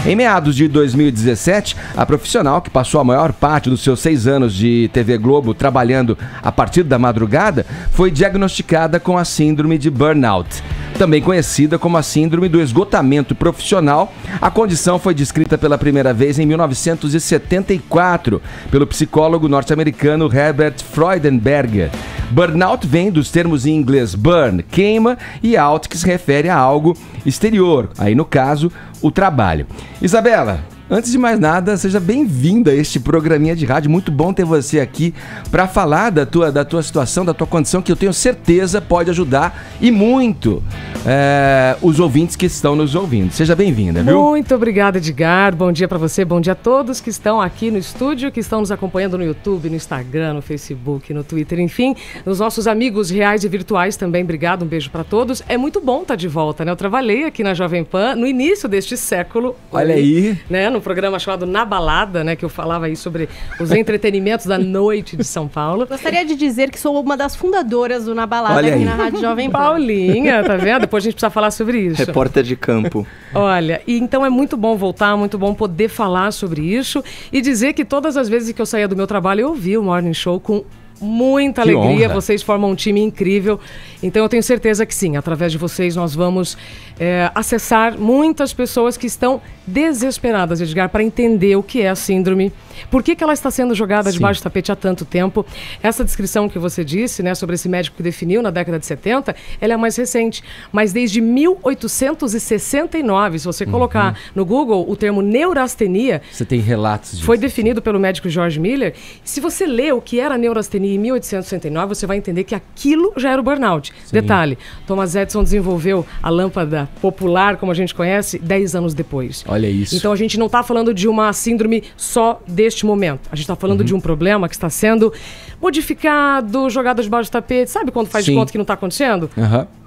Em meados de 2017, a profissional, que passou a maior parte dos seus 6 anos de TV Globo trabalhando a partir da madrugada, foi diagnosticada com a síndrome de burnout. Também conhecida como a síndrome do esgotamento profissional, a condição foi descrita pela primeira vez em 1974 pelo psicólogo norte-americano Herbert Freudenberger. Burnout vem dos termos em inglês burn, queima, e out, que se refere a algo exterior, aí no caso, o trabalho. Isabela, antes de mais nada, seja bem-vinda a este programinha de rádio. Muito bom ter você aqui para falar da tua situação, da tua condição, que eu tenho certeza pode ajudar e muito os ouvintes que estão nos ouvindo. Seja bem-vinda, viu? Muito obrigada, Edgar. Bom dia para você, bom dia a todos que estão aqui no estúdio, que estão nos acompanhando no YouTube, no Instagram, no Facebook, no Twitter, enfim, os nossos amigos reais e virtuais também. Obrigado, um beijo para todos. É muito bom estar de volta, né? Eu trabalhei aqui na Jovem Pan no início deste século. Olha aí. Né? No programa chamado Na Balada, né? Que eu falava aí sobre os entretenimentos da noite de São Paulo. Gostaria de dizer que sou uma das fundadoras do Na Balada aqui na Rádio Jovem Pan. Paulinha, tá vendo? Depois a gente precisa falar sobre isso. Repórter de campo. Olha, e então é muito bom voltar, muito bom poder falar sobre isso e dizer que todas as vezes que eu saía do meu trabalho eu ouvia o Morning Show com muita alegria. Honra. Vocês formam um time incrível. Então eu tenho certeza que sim, através de vocês nós vamos acessar muitas pessoas que estão desesperadas, Edgar, para entender o que é a síndrome, por que ela está sendo jogada debaixo do tapete há tanto tempo. Essa descrição que você disse, né, sobre esse médico que definiu na década de 70, ela é mais recente, mas desde 1869, se você colocar no Google o termo neurastenia, você tem relatos disso. Foi definido pelo médico George Miller. Se você lê o que era neurastenia em 1869, você vai entender que aquilo já era o burnout. Sim. Detalhe, Thomas Edison desenvolveu a lâmpada popular, como a gente conhece, 10 anos depois. Olha isso. Então a gente não está falando de uma síndrome só deste momento. A gente está falando de um problema que está sendo modificado, jogado debaixo do tapete. Sabe quando faz de conta que não está acontecendo?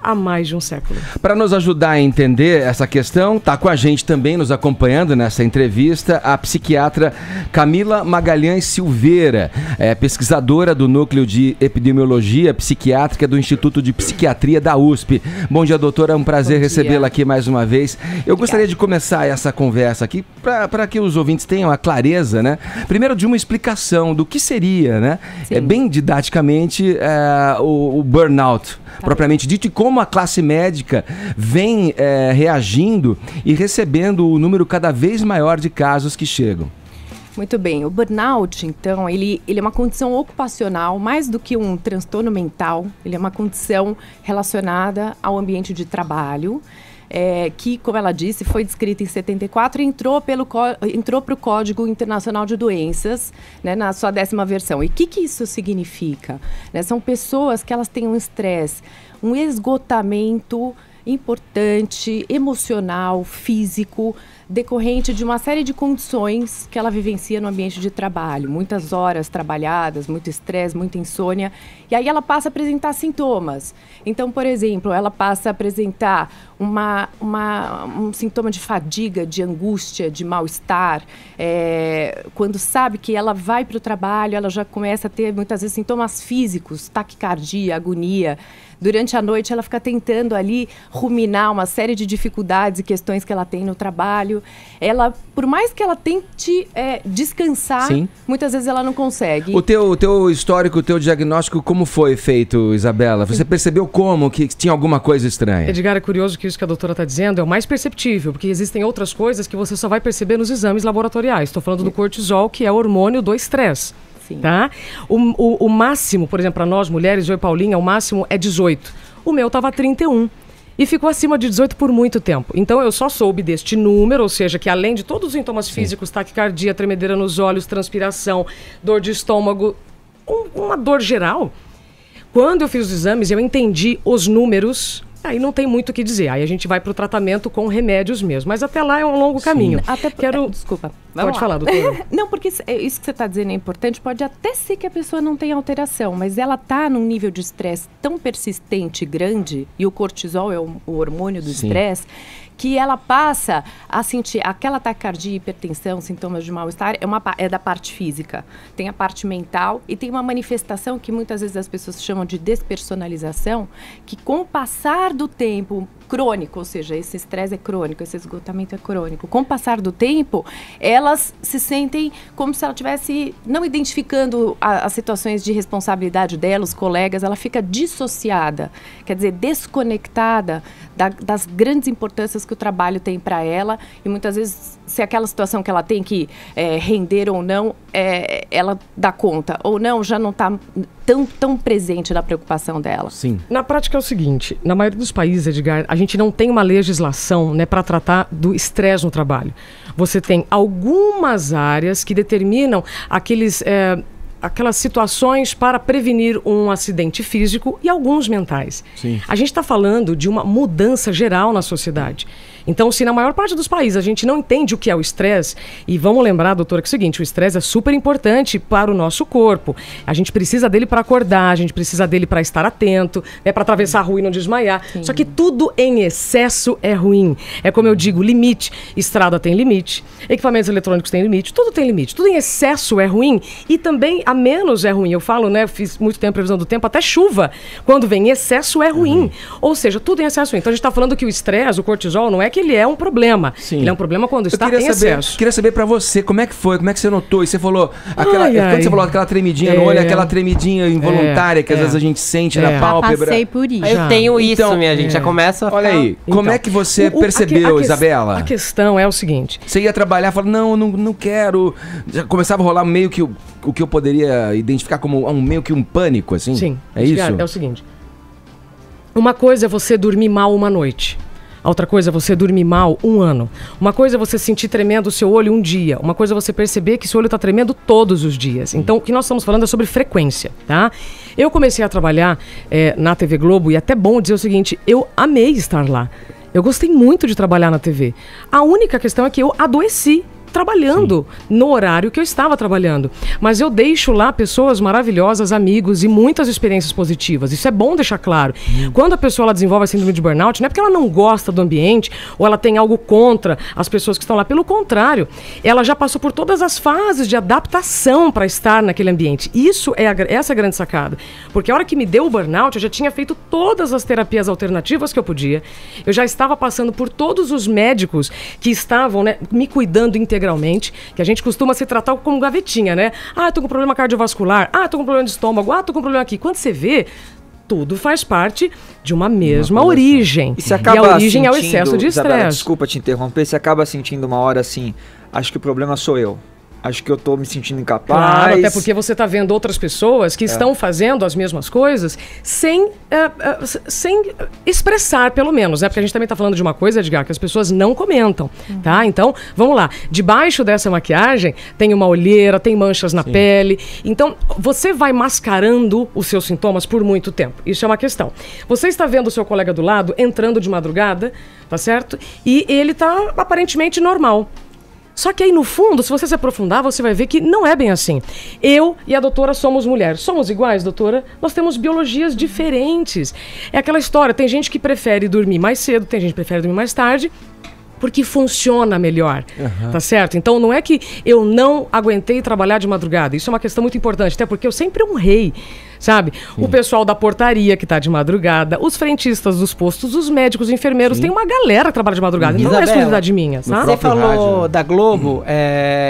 Há mais de um século. Para nos ajudar a entender essa questão, está com a gente também, nos acompanhando nessa entrevista, a psiquiatra Camila Magalhães Silveira, pesquisadora do do Núcleo de Epidemiologia Psiquiátrica do Instituto de Psiquiatria da USP. Bom dia, doutora. É um prazer recebê-la aqui mais uma vez. Eu gostaria de começar essa conversa aqui para que os ouvintes tenham a clareza, né? Primeiro, de uma explicação do que seria, né? Bem didaticamente, o burnout, propriamente dito, e como a classe médica vem reagindo e recebendo o número cada vez maior de casos que chegam. Muito bem, o burnout, então, ele é uma condição ocupacional, mais do que um transtorno mental, ele é uma condição relacionada ao ambiente de trabalho, que, como ela disse, foi descrita em 74 e entrou para o Código Internacional de Doenças, né, na sua 10ª versão. E o que isso significa? Né, são pessoas que elas têm um estresse, um esgotamento importante, emocional, físico, decorrente de uma série de condições que ela vivencia no ambiente de trabalho. Muitas horas trabalhadas, muito estresse, muita insônia. E aí ela passa a apresentar sintomas. Então, por exemplo, ela passa a apresentar um sintoma de fadiga, de angústia, de mal-estar. Quando sabe que ela vai para o trabalho, ela já começa a ter, muitas vezes, sintomas físicos, taquicardia, agonia. Durante a noite, ela fica tentando ali ruminar uma série de dificuldades e questões que ela tem no trabalho. Ela, por mais que ela tente descansar, muitas vezes ela não consegue. O teu histórico, o teu diagnóstico, como foi feito, Isabela? Você percebeu como que tinha alguma coisa estranha? Edgar, é curioso que isso que a doutora está dizendo é o mais perceptível, porque existem outras coisas que você só vai perceber nos exames laboratoriais. Estou falando do cortisol, que é o hormônio do estresse. Tá? O máximo, por exemplo, para nós mulheres, eu e Paulinha, o máximo é 18. O meu estava 31. E ficou acima de 18 por muito tempo. Então eu só soube deste número, ou seja, que além de todos os sintomas físicos, taquicardia, tremedeira nos olhos, transpiração, dor de estômago, uma dor geral, quando eu fiz os exames, eu entendi os números. Aí não tem muito o que dizer. Aí a gente vai para o tratamento com remédios mesmo. Mas até lá é um longo caminho. Desculpa. Pode falar, doutora. Não, porque isso que você está dizendo é importante. Pode até ser que a pessoa não tenha alteração, mas ela está num nível de estresse tão persistente e grande, e o cortisol é o hormônio do estresse, que ela passa a sentir aquela taquicardia, hipertensão, sintomas de mal-estar, é da parte física. Tem a parte mental e tem uma manifestação que muitas vezes as pessoas chamam de despersonalização, que com o passar do tempo crônico, ou seja, esse estresse é crônico, esse esgotamento é crônico, com o passar do tempo, elas se sentem como se ela estivesse não identificando as situações de responsabilidade dela, os colegas, ela fica dissociada, quer dizer, desconectada das grandes importâncias que o trabalho tem para ela, e muitas vezes, se aquela situação que ela tem que render ou não, ela dá conta, ou não, já não está tão presente na preocupação dela. Sim. Na prática é o seguinte, na maioria dos países, Edgar, a gente não tem uma legislação, né, para tratar do estresse no trabalho. Você tem algumas áreas que determinam aquelas situações para prevenir um acidente físico e alguns mentais. Sim. A gente está falando de uma mudança geral na sociedade. Então, se na maior parte dos países a gente não entende o que é o estresse, e vamos lembrar, doutora, que é o seguinte, o estresse é super importante para o nosso corpo. A gente precisa dele para acordar, a gente precisa dele para estar atento, para atravessar a rua e não desmaiar. Sim. Só que tudo em excesso é ruim. É como eu digo, limite. Estrada tem limite, equipamentos eletrônicos têm limite, tudo tem limite. Tudo em excesso é ruim e também a menos é ruim. Eu falo, né, fiz muito tempo previsão do tempo, até chuva, quando vem em excesso é ruim. Ou seja, tudo em excesso é ruim. Então a gente está falando que o estresse, o cortisol, não é que ele é um problema. Sim. Ele é um problema quando está em excesso. Queria saber pra você, como é que foi? Como é que você notou? E você falou, quando você falou aquela tremidinha no olho, aquela tremidinha involuntária que às vezes a gente sente na pálpebra. Passei por isso. Eu tenho isso, minha gente. Já começa a Olha aí, como é que você percebeu, Isabela? A questão é o seguinte. Você ia trabalhar e falava, não quero. Já começava a rolar meio que o que eu poderia identificar como meio que um pânico, assim? Sim. É isso? É o seguinte. Uma coisa é você dormir mal uma noite. Outra coisa é você dormir mal um ano. Uma coisa é você sentir tremendo o seu olho um dia. Uma coisa é você perceber que seu olho está tremendo todos os dias. Então, o que nós estamos falando é sobre frequência, tá? Eu comecei a trabalhar na TV Globo e é até bom dizer o seguinte, eu amei estar lá. Eu gostei muito de trabalhar na TV. A única questão é que eu adoeci trabalhando no horário que eu estava trabalhando. Mas eu deixo lá pessoas maravilhosas, amigos e muitas experiências positivas. Isso é bom deixar claro. Quando a pessoa ela desenvolve a síndrome de burnout, não é porque ela não gosta do ambiente ou ela tem algo contra as pessoas que estão lá. Pelo contrário, ela já passou por todas as fases de adaptação para estar naquele ambiente. Essa é a grande sacada. Porque a hora que me deu o burnout, eu já tinha feito todas as terapias alternativas que eu podia. Eu já estava passando por todos os médicos que estavam, né, me cuidando integralmente, que a gente costuma se tratar como gavetinha, né? Ah, tô com problema cardiovascular. Ah, tô com problema de estômago. Ah, tô com problema aqui. Quando você vê, tudo faz parte de uma mesma origem. E a origem é o excesso de estresse. Desculpa te interromper, você acaba sentindo uma hora assim, acho que o problema sou eu. Acho que eu tô me sentindo incapaz. Claro, até porque você tá vendo outras pessoas que estão fazendo as mesmas coisas sem expressar, pelo menos, né? Porque a gente também tá falando de uma coisa, Edgar, que as pessoas não comentam, tá? Então, vamos lá. Debaixo dessa maquiagem tem uma olheira, tem manchas na pele. Então, você vai mascarando os seus sintomas por muito tempo. Isso é uma questão. Você está vendo o seu colega do lado entrando de madrugada, tá certo? E ele tá aparentemente normal. Só que aí, no fundo, se você se aprofundar, você vai ver que não é bem assim. Eu e a doutora somos mulheres. Somos iguais, doutora? Nós temos biologias diferentes. É aquela história, tem gente que prefere dormir mais cedo, tem gente que prefere dormir mais tarde, porque funciona melhor, tá certo? Então não é que eu não aguentei trabalhar de madrugada, isso é uma questão muito importante, até porque eu sempre honrei, sabe? O pessoal da portaria que tá de madrugada, os frentistas dos postos, os médicos, os enfermeiros, tem uma galera que trabalha de madrugada, não é exclusividade minha, sabe? Você falou da Globo,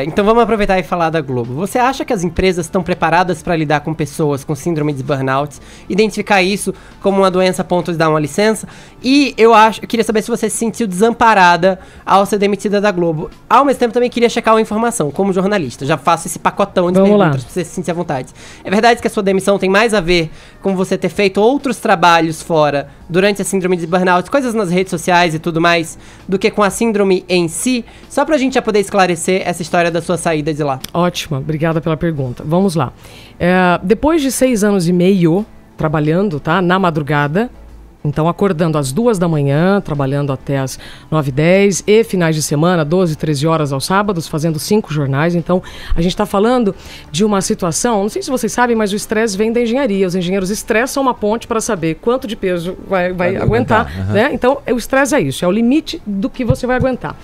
então vamos aproveitar e falar da Globo. Você acha que as empresas estão preparadas para lidar com pessoas com síndrome de burnout, identificar isso como uma doença a ponto de dar uma licença? E eu queria saber se você se sentiu desamparada ao ser demitida da Globo. Ao mesmo tempo, também queria checar uma informação, como jornalista. Já faço esse pacotão de perguntas pra você se sentir à vontade. É verdade que a sua demissão tem mais a ver com você ter feito outros trabalhos fora durante a síndrome de burnout, coisas nas redes sociais e tudo mais, do que com a síndrome em si? Só pra gente já poder esclarecer essa história da sua saída de lá. Ótima, obrigada pela pergunta. Vamos lá. Depois de 6 anos e meio trabalhando, tá, na madrugada, então acordando às 2 da manhã, trabalhando até às 9h10 e finais de semana, 12, 13 horas aos sábados, fazendo 5 jornais. Então a gente está falando de uma situação, não sei se vocês sabem, mas o estresse vem da engenharia. Os engenheiros estressam uma ponte para saber quanto de peso vai aguentar, né? Então o estresse é isso, é o limite do que você vai aguentar.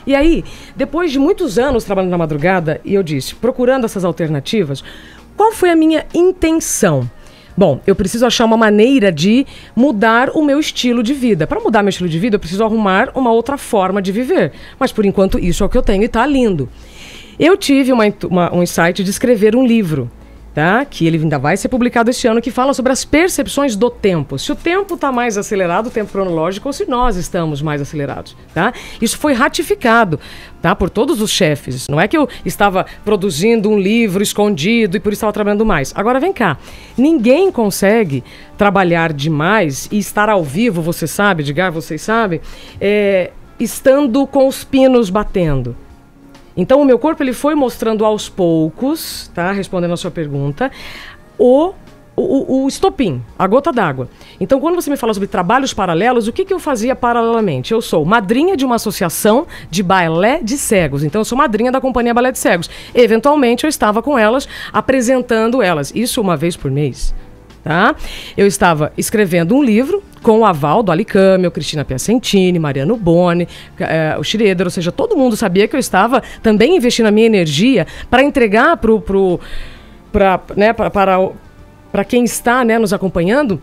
E aí, depois de muitos anos trabalhando na madrugada, e eu disse, procurando essas alternativas, qual foi a minha intenção? Bom, eu preciso achar uma maneira de mudar o meu estilo de vida. Para mudar meu estilo de vida, eu preciso arrumar uma outra forma de viver. Mas, por enquanto, isso é o que eu tenho e tá lindo. Eu tive um insight de escrever um livro, tá? Que ele ainda vai ser publicado este ano, que fala sobre as percepções do tempo. Se o tempo está mais acelerado, o tempo cronológico, ou se nós estamos mais acelerados, tá? Isso foi ratificado, tá? Por todos os chefes. Não é que eu estava produzindo um livro escondido e por isso estava trabalhando mais. Agora vem cá. Ninguém consegue trabalhar demais e estar ao vivo, você sabe, Edgar, vocês sabem, estando com os pinos batendo. Então, o meu corpo ele foi mostrando aos poucos, tá? Respondendo a sua pergunta, o estopim, a gota d'água. Então, quando você me fala sobre trabalhos paralelos, o que eu fazia paralelamente? Eu sou madrinha de uma associação de balé de cegos. Então, eu sou madrinha da Companhia Balé de Cegos. Eventualmente, eu estava com elas, apresentando elas. Isso uma vez por mês. Tá? Eu estava escrevendo um livro com o aval do Ali Camel, Cristina Piacentini, Mariano Boni, o Schroeder, ou seja, todo mundo sabia que eu estava também investindo a minha energia para entregar para quem está, né, nos acompanhando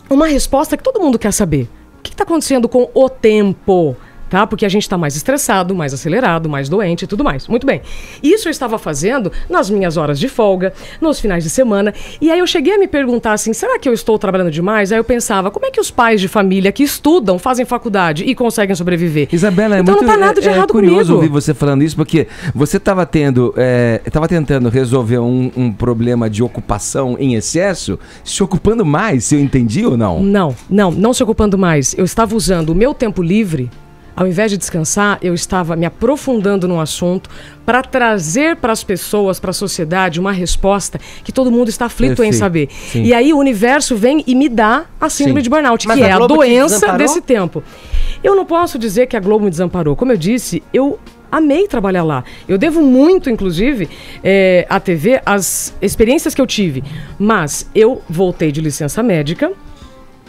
uma resposta que todo mundo quer saber. O que está acontecendo com o tempo? Tá? Porque a gente está mais estressado, mais acelerado, mais doente e tudo mais. Muito bem. Isso eu estava fazendo nas minhas horas de folga, nos finais de semana. E aí eu cheguei a me perguntar assim, será que eu estou trabalhando demais? Aí eu pensava, como é que os pais de família que estudam, fazem faculdade e conseguem sobreviver? Isabela, então não tá nada de errado comigo. É curioso ouvir você falando isso, porque você estava tentando resolver um problema de ocupação em excesso, se ocupando mais, se eu entendi ou não? Não se ocupando mais. Eu estava usando o meu tempo livre. Ao invés de descansar, eu estava me aprofundando num assunto para trazer para as pessoas, para a sociedade, uma resposta que todo mundo está aflito em saber. Sim. E aí o universo vem e me dá a síndrome de burnout, que é a doença desse tempo. Eu não posso dizer que a Globo me desamparou. Como eu disse, eu amei trabalhar lá. Eu devo muito, inclusive, à TV, as experiências que eu tive. Mas eu voltei de licença médica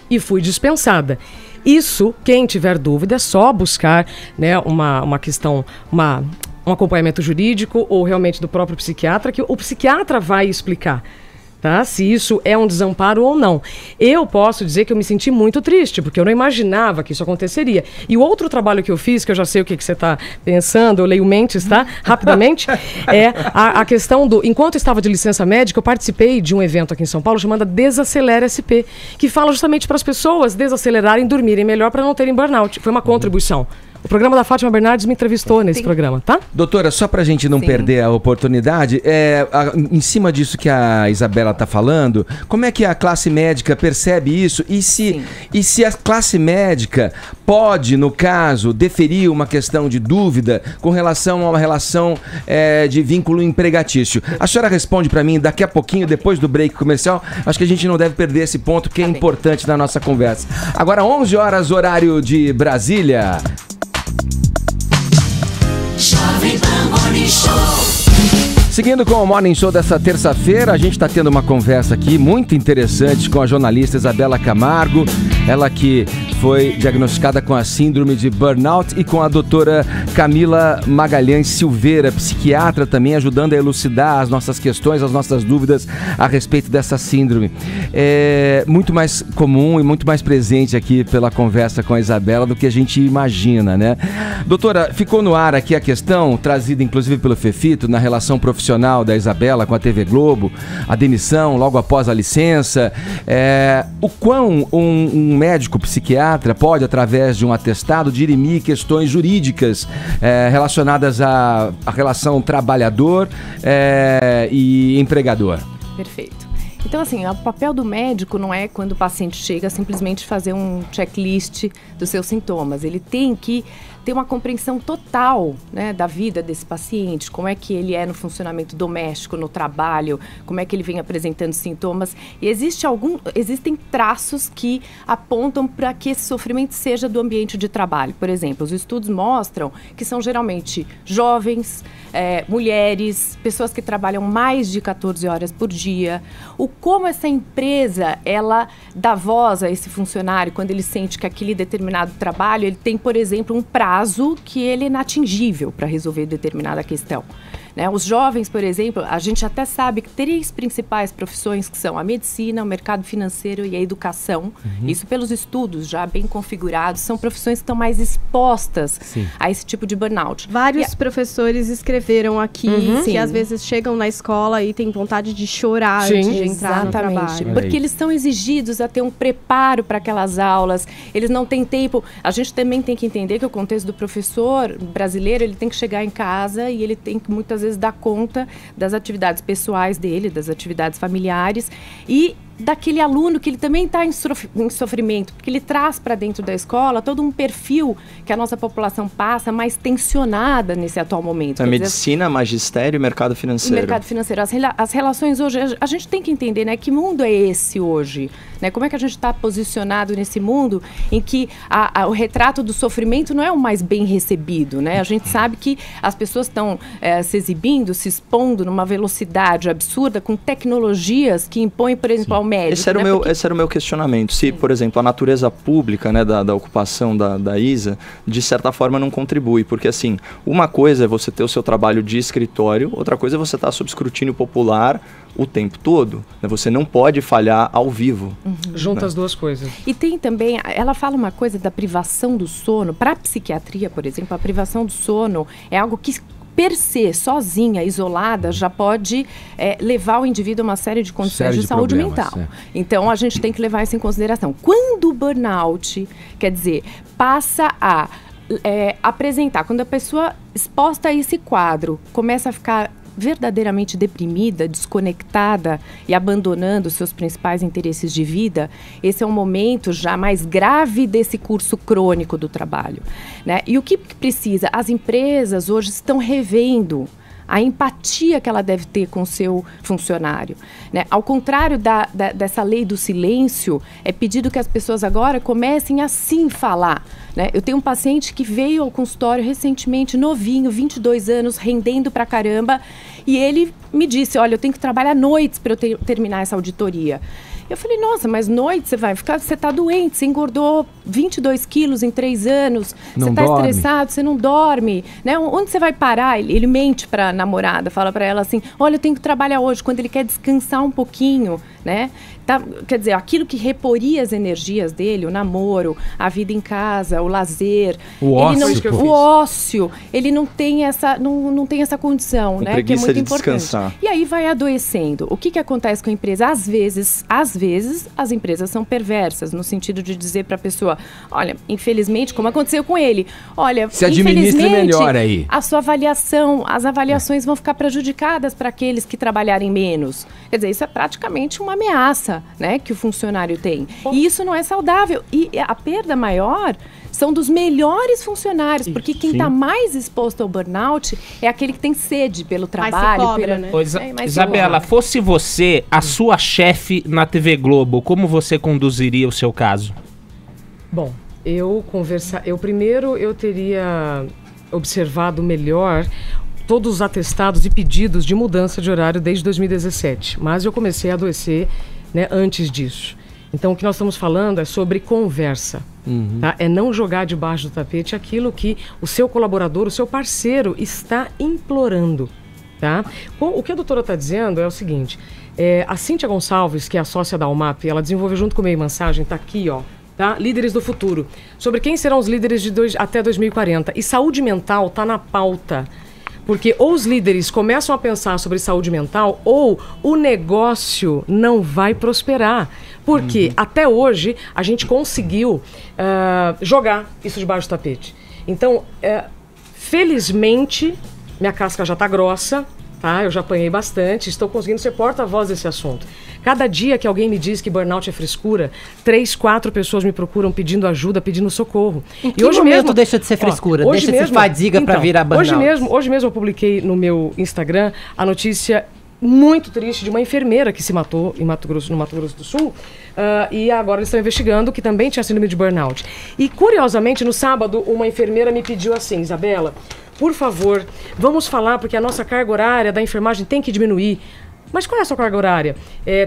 e fui dispensada. Isso, quem tiver dúvida, é só buscar, né, uma questão, um acompanhamento jurídico ou realmente do próprio psiquiatra, que o psiquiatra vai explicar, tá? Se isso é um desamparo ou não. Eu posso dizer que eu me senti muito triste, porque eu não imaginava que isso aconteceria. E o outro trabalho que eu fiz, que eu já sei o que você está pensando, eu leio mentes, tá? Rapidamente, é a questão do... Enquanto eu estava de licença médica, eu participei de um evento aqui em São Paulo chamado Desacelera SP, que fala justamente para as pessoas desacelerarem, dormirem melhor para não terem burnout. Foi uma contribuição. O programa da Fátima Bernardes me entrevistou nesse programa, tá? Doutora, só pra gente não perder a oportunidade, em cima disso que a Isabela tá falando, como é que a classe médica percebe isso? E se a classe médica pode, no caso, deferir uma questão de dúvida com relação a uma relação de vínculo empregatício? A senhora responde pra mim daqui a pouquinho, depois do break comercial. Acho que a gente não deve perder esse ponto, que é importante na nossa conversa. Agora, 11 horas, horário de Brasília. Seguindo com o Morning Show dessa terça-feira, a gente está tendo uma conversa aqui muito interessante com a jornalista Isabela Camargo, ela que foi diagnosticada com a síndrome de burnout, e com a doutora Camila Magalhães Silveira, psiquiatra também, ajudando a elucidar as nossas questões, as nossas dúvidas a respeito dessa síndrome. É muito mais comum e muito mais presente aqui pela conversa com a Isabela do que a gente imagina, né? Doutora, ficou no ar aqui a questão, trazida inclusive pelo Fefito, na relação profissional da Isabela com a TV Globo, a demissão logo após a licença, o quão um médico psiquiatra pode, através de um atestado, dirimir questões jurídicas relacionadas à relação trabalhador e empregador. Perfeito. Então, assim, o papel do médico não é, quando o paciente chega, simplesmente fazer um checklist dos seus sintomas. Ele tem que ter uma compreensão total, né, da vida desse paciente, como é que ele é no funcionamento doméstico, no trabalho, como é que ele vem apresentando sintomas. E existem traços que apontam para que esse sofrimento seja do ambiente de trabalho. Por exemplo, os estudos mostram que são geralmente jovens, mulheres, pessoas que trabalham mais de 14 horas por dia. Como essa empresa, ela dá voz a esse funcionário quando ele sente que aquele determinado trabalho, ele tem, por exemplo, um prazo que ele é inatingível para resolver determinada questão. Né? Os jovens, por exemplo, a gente até sabe que 3 principais profissões, que são a medicina, o mercado financeiro e a educação, isso pelos estudos já bem configurados, são profissões que estão mais expostas a esse tipo de burnout. Vários professores escreveram aqui que às vezes chegam na escola e têm vontade de chorar antes de entrar no trabalho. Porque eles estão exigidos a ter um preparo para aquelas aulas, eles não têm tempo. A gente também tem que entender que o contexto do professor brasileiro, ele tem que chegar em casa e ele tem que muitas vezes dar conta das atividades pessoais dele, das atividades familiares e daquele aluno que ele também está em sofrimento, porque ele traz para dentro da escola todo um perfil que a nossa população passa mais tensionada nesse atual momento. Medicina, magistério e mercado financeiro. Mercado financeiro. As relações hoje, a gente tem que entender, né, que mundo é esse hoje? Né? Como é que a gente está posicionado nesse mundo em que o retrato do sofrimento não é o mais bem recebido, né? A gente sabe que as pessoas estão se exibindo, se expondo numa velocidade absurda com tecnologias que impõem, por exemplo, ao médico. Esse era o meu questionamento. Se, por exemplo, a natureza pública, né, da ocupação da Isa, de certa forma não contribui. Porque, assim, uma coisa é você ter o seu trabalho de escritório, outra coisa é você estar sob escrutínio popular o tempo todo. Né? Você não pode falhar ao vivo. Junta as duas coisas. E tem também, ela fala uma coisa da privação do sono. Para a psiquiatria, por exemplo, a privação do sono é algo que, per se, sozinha, isolada, já pode levar o indivíduo a uma série de condições de saúde mental. Então, a gente tem que levar isso em consideração. Quando o burnout, quer dizer, passa a apresentar, quando a pessoa exposta a esse quadro começa a ficar verdadeiramente deprimida, desconectada e abandonando seus principais interesses de vida, esse é um momento já mais grave desse curso crônico do trabalho, né? E o que precisa? As empresas hoje estão revendo a empatia que ela deve ter com o seu funcionário, né? Ao contrário dessa lei do silêncio, é pedido que as pessoas agora comecem a sim falar, né? Eu tenho um paciente que veio ao consultório recentemente, novinho, 22 anos, rendendo pra caramba, e ele me disse, olha, eu tenho que trabalhar noites para eu terminar essa auditoria. Eu falei, nossa, mas noite você tá doente, você engordou 22 quilos em 3 anos, você tá estressado, você não dorme, né? Onde você vai parar? Ele mente pra namorada, fala pra ela assim, olha, eu tenho que trabalhar hoje, quando ele quer descansar um pouquinho, né? Quer dizer, aquilo que reporia as energias dele, o namoro, a vida em casa, o lazer, o ócio, ele não tem essa condição, né? Que é muito importante. Descansar. E aí vai adoecendo. O que acontece com a empresa? Às vezes, as empresas são perversas, no sentido de dizer para a pessoa, olha, infelizmente, como aconteceu com ele, olha, se administre melhor aí. A sua avaliação, as avaliações vão ficar prejudicadas para aqueles que trabalharem menos. Quer dizer, isso é praticamente uma ameaça, né, que o funcionário tem. E isso não é saudável. E a perda maior são dos melhores funcionários, porque quem está mais exposto ao burnout é aquele que tem sede pelo trabalho. Cobra, né? Isabela, fosse você a sua chefe na TV Globo, como você conduziria o seu caso? Bom, eu primeiro teria observado melhor todos os atestados e pedidos de mudança de horário desde 2017, mas eu comecei a adoecer, né, antes disso. Então, o que nós estamos falando é sobre conversa, tá? É não jogar debaixo do tapete aquilo que o seu colaborador, o seu parceiro está implorando, tá? O que a doutora está dizendo é o seguinte, a Cíntia Gonçalves, que é a sócia da UMAP, ela desenvolveu junto com o Meio Mensagem, está aqui, ó, tá? Líderes do futuro, sobre quem serão os líderes até 2040. E saúde mental está na pauta. Porque ou os líderes começam a pensar sobre saúde mental ou o negócio não vai prosperar. Porque até hoje a gente conseguiu jogar isso debaixo do tapete. Então, felizmente, minha casca já está grossa, tá? Eu já apanhei bastante, estou conseguindo ser porta-voz desse assunto. Cada dia que alguém me diz que burnout é frescura, 3, 4 pessoas me procuram pedindo ajuda, pedindo socorro. Em que momento mesmo, deixa de ser frescura? Deixa de ser fadiga para virar burnout? Hoje mesmo eu publiquei no meu Instagram a notícia muito triste de uma enfermeira que se matou no Mato Grosso do Sul, e agora eles estão investigando, que também tinha síndrome de burnout. E curiosamente, no sábado, uma enfermeira me pediu assim, Isabela, por favor, vamos falar, porque a nossa carga horária da enfermagem tem que diminuir. Mas qual é a sua carga horária?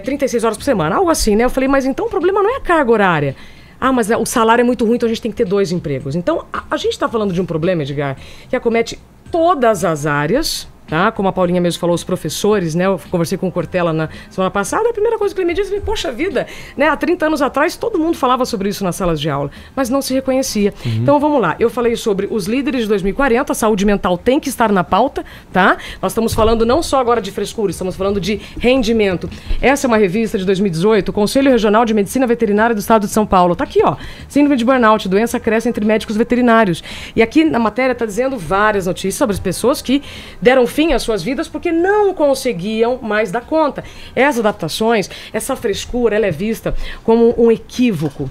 36 horas por semana, algo assim, né? Eu falei, mas então o problema não é a carga horária. Ah, mas o salário é muito ruim, então a gente tem que ter 2 empregos. Então, a gente está falando de um problema, Edgar, que acomete todas as áreas, tá? Como a Paulinha mesmo falou, os professores, né? Eu conversei com o Cortella na semana passada, a primeira coisa que ele me disse, poxa vida, né? Há 30 anos atrás, todo mundo falava sobre isso nas salas de aula, mas não se reconhecia. Então, vamos lá. Eu falei sobre os líderes de 2040, a saúde mental tem que estar na pauta, tá? Nós estamos falando não só agora de frescura, estamos falando de rendimento. Essa é uma revista de 2018, o Conselho Regional de Medicina Veterinária do Estado de São Paulo. Tá aqui, ó. Síndrome de burnout, doença cresce entre médicos veterinários. E aqui na matéria está dizendo várias notícias sobre as pessoas que deram fim às suas vidas porque não conseguiam mais dar conta. Essas adaptações, essa frescura, ela é vista como um equívoco.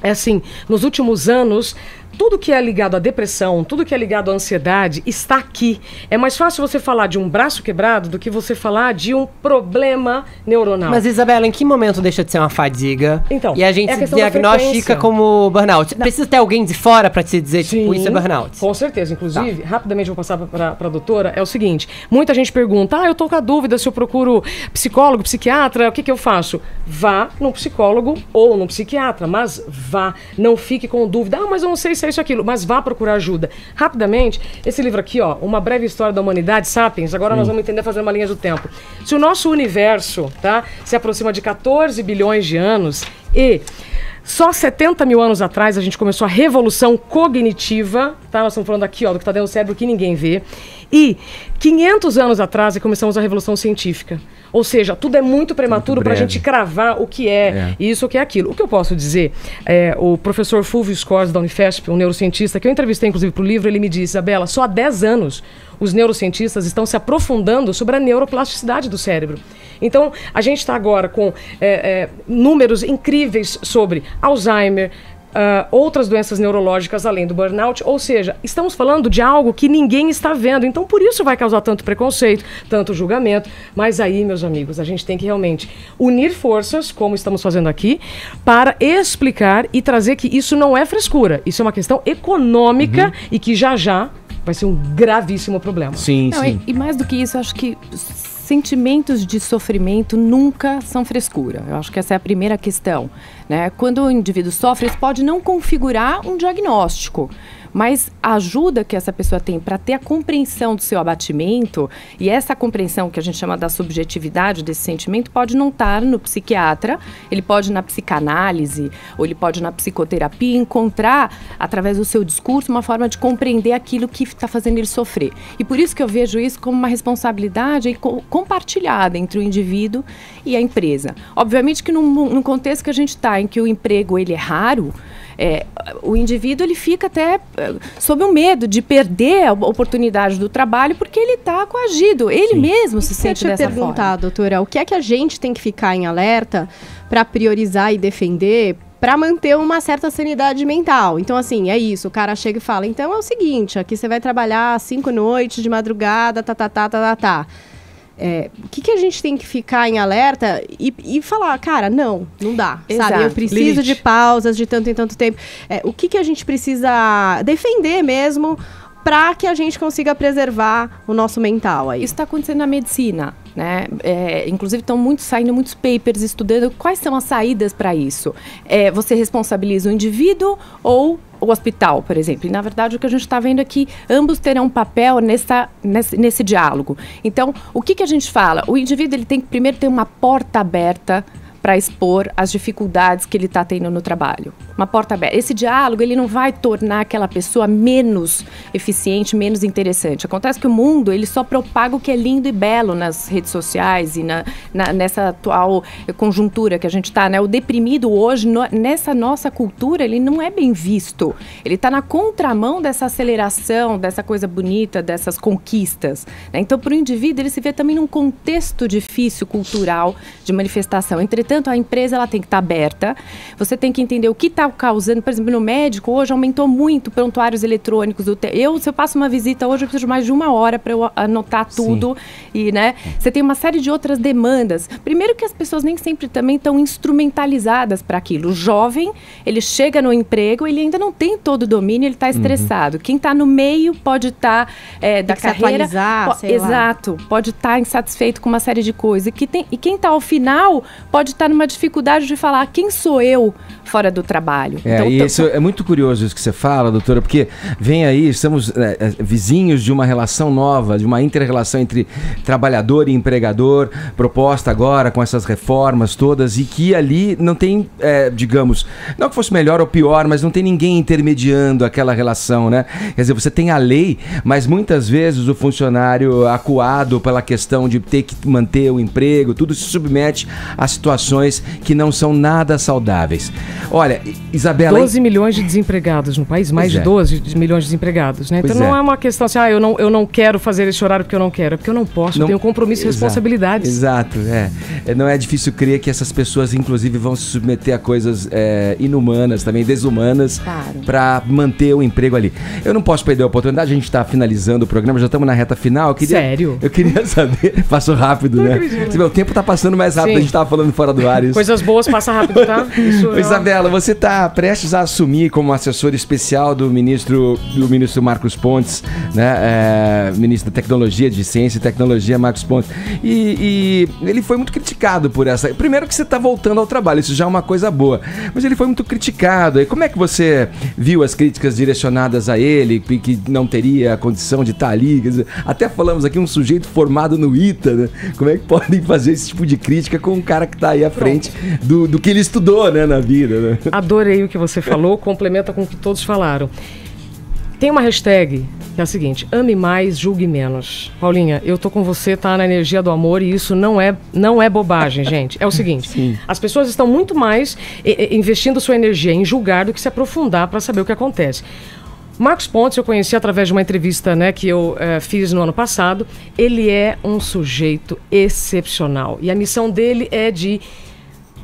É assim, nos últimos anos, tudo que é ligado à depressão, tudo que é ligado à ansiedade está aqui. É mais fácil você falar de um braço quebrado do que você falar de um problema neuronal. Mas, Isabela, em que momento deixa de ser uma fadiga então, e a gente se diagnostica como burnout? Precisa ter alguém de fora para te dizer, tipo, isso é burnout? Com certeza. Inclusive, rapidamente vou passar para a doutora, é o seguinte, muita gente pergunta, eu tô com a dúvida se eu procuro psicólogo, psiquiatra, o que eu faço? Vá num psicólogo ou num psiquiatra, mas vá, não fique com dúvida, mas eu não sei se isso, aquilo, mas vá procurar ajuda. Rapidamente, esse livro aqui, ó, Uma Breve História da Humanidade, Sapiens, agora nós vamos entender fazendo uma linha do tempo. Se o nosso universo, tá, se aproxima de 14 bilhões de anos e só 70 mil anos atrás a gente começou a revolução cognitiva, tá? Nós estamos falando aqui, ó, do que está dentro do cérebro que ninguém vê. E 500 anos atrás começamos a revolução científica. Ou seja, tudo é muito prematuro para a gente cravar o que é isso, o que é aquilo. O que eu posso dizer, o professor Fulvio Scorza da Unifesp, um neurocientista, que eu entrevistei inclusive para o livro, ele me disse, Isabela, só há 10 anos os neurocientistas estão se aprofundando sobre a neuroplasticidade do cérebro. Então, a gente está agora com números incríveis sobre Alzheimer, outras doenças neurológicas além do burnout, ou seja, estamos falando de algo que ninguém está vendo, então por isso vai causar tanto preconceito, tanto julgamento, mas aí, meus amigos, a gente tem que realmente unir forças, como estamos fazendo aqui, para explicar e trazer que isso não é frescura, isso é uma questão econômica e que já vai ser um gravíssimo problema. Sim, Não, sim. E mais do que isso, eu acho que sentimentos de sofrimento nunca são frescura. Eu acho que essa é a primeira questão, né? Quando o indivíduo sofre, isso pode não configurar um diagnóstico, mas a ajuda que essa pessoa tem para ter a compreensão do seu abatimento, e essa compreensão que a gente chama da subjetividade desse sentimento pode não estar no psiquiatra, ele pode ir na psicanálise, ou ele pode ir na psicoterapia, encontrar, através do seu discurso, uma forma de compreender aquilo que está fazendo ele sofrer. E por isso que eu vejo isso como uma responsabilidade compartilhada entre o indivíduo e a empresa. Obviamente que num contexto que a gente está, em que o emprego ele é raro, o indivíduo ele fica até sob o medo de perder a oportunidade do trabalho porque ele está coagido, ele mesmo se sente dessa forma. Eu perguntar, doutora, o que é que a gente tem que ficar em alerta para priorizar e defender para manter uma certa sanidade mental? Então, assim, é isso, o cara chega e fala, então é o seguinte, aqui você vai trabalhar 5 noites de madrugada, o que a gente tem que ficar em alerta e falar, cara, não dá, Exato. sabe? Eu preciso de pausas de tanto em tanto tempo. O que a gente precisa defender mesmo para que a gente consiga preservar o nosso mental aí? Isso está acontecendo na medicina, né? Inclusive estão saindo muitos papers estudando quais são as saídas para isso. Você responsabiliza o indivíduo ou o hospital, por exemplo. E, na verdade, o que a gente está vendo é que ambos terão um papel nesse diálogo. Então, o que a gente fala? O indivíduo ele tem que primeiro ter uma porta aberta para expor as dificuldades que ele está tendo no trabalho. Uma porta aberta. Esse diálogo, ele não vai tornar aquela pessoa menos eficiente, menos interessante. Acontece que o mundo, ele só propaga o que é lindo e belo nas redes sociais e nessa atual conjuntura que a gente está, né? O deprimido hoje, nessa nossa cultura, ele não é bem visto. Ele está na contramão dessa aceleração, dessa coisa bonita, dessas conquistas, né? Então, para o indivíduo, ele se vê também num contexto difícil, cultural, de manifestação. Entretanto, a empresa ela tem que estar aberta, você tem que entender o que está causando. Por exemplo, no médico, hoje aumentou muito prontuários eletrônicos. Se eu passo uma visita hoje, eu preciso de mais de 1 hora para eu anotar tudo. E, né, você tem uma série de outras demandas. Primeiro que as pessoas nem sempre também estão instrumentalizadas para aquilo. O jovem, ele chega no emprego, ele ainda não tem todo o domínio, ele está estressado. Quem está no meio pode estar da carreira... atualizar, exato, pode estar insatisfeito com uma série de coisas. E quem está ao final pode estar numa dificuldade de falar quem sou eu fora do trabalho. Então, e isso é muito curioso isso que você fala, doutora, porque vem aí, estamos vizinhos de uma relação nova, de uma inter-relação entre trabalhador e empregador, proposta agora com essas reformas todas, e que ali não tem, digamos, não que fosse melhor ou pior, mas não tem ninguém intermediando aquela relação, né? Quer dizer, você tem a lei, mas muitas vezes o funcionário acuado pela questão de ter que manter o emprego, tudo se submete a situações que não são nada saudáveis. Olha, Isabela... 12 milhões de desempregados no país, mais de 12 milhões de desempregados, né? Então não é uma questão assim, eu não quero fazer esse horário porque eu não quero, é porque eu não posso, eu tenho compromisso e responsabilidades. Exato, não é difícil crer que essas pessoas, inclusive, vão se submeter a coisas inumanas, também desumanas, para manter o emprego ali. Eu não posso perder a oportunidade, a gente está finalizando o programa, já estamos na reta final. Sério? Eu queria saber, passou rápido, né? O tempo está passando mais rápido, a gente estava falando fora do ar isso. Coisas boas passam rápido, tá? Isabela, você está prestes a assumir como assessor especial do ministro Marcos Pontes, né? Ministro da Tecnologia, de Ciência e Tecnologia, Marcos Pontes. E ele foi muito criticado por essa... Primeiro que você está voltando ao trabalho, isso já é uma coisa boa. Mas ele foi muito criticado. E como é que você viu as críticas direcionadas a ele, que não teria a condição de estar ali? Quer dizer, até falamos aqui um sujeito formado no ITA, né? Como é que podem fazer esse tipo de crítica com um cara que está aí à frente do que ele estudou, né, na vida, né? Adorei o que você falou, complementa com o que todos falaram. Tem uma hashtag que é a seguinte: ame mais, julgue menos. Paulinha, eu tô com você, tá na energia do amor, e isso não é bobagem, gente. É o seguinte, as pessoas estão muito mais investindo sua energia em julgar do que se aprofundar para saber o que acontece. Marcos Pontes eu conheci através de uma entrevista, né, que eu fiz no ano passado. Ele é um sujeito excepcional e a missão dele é de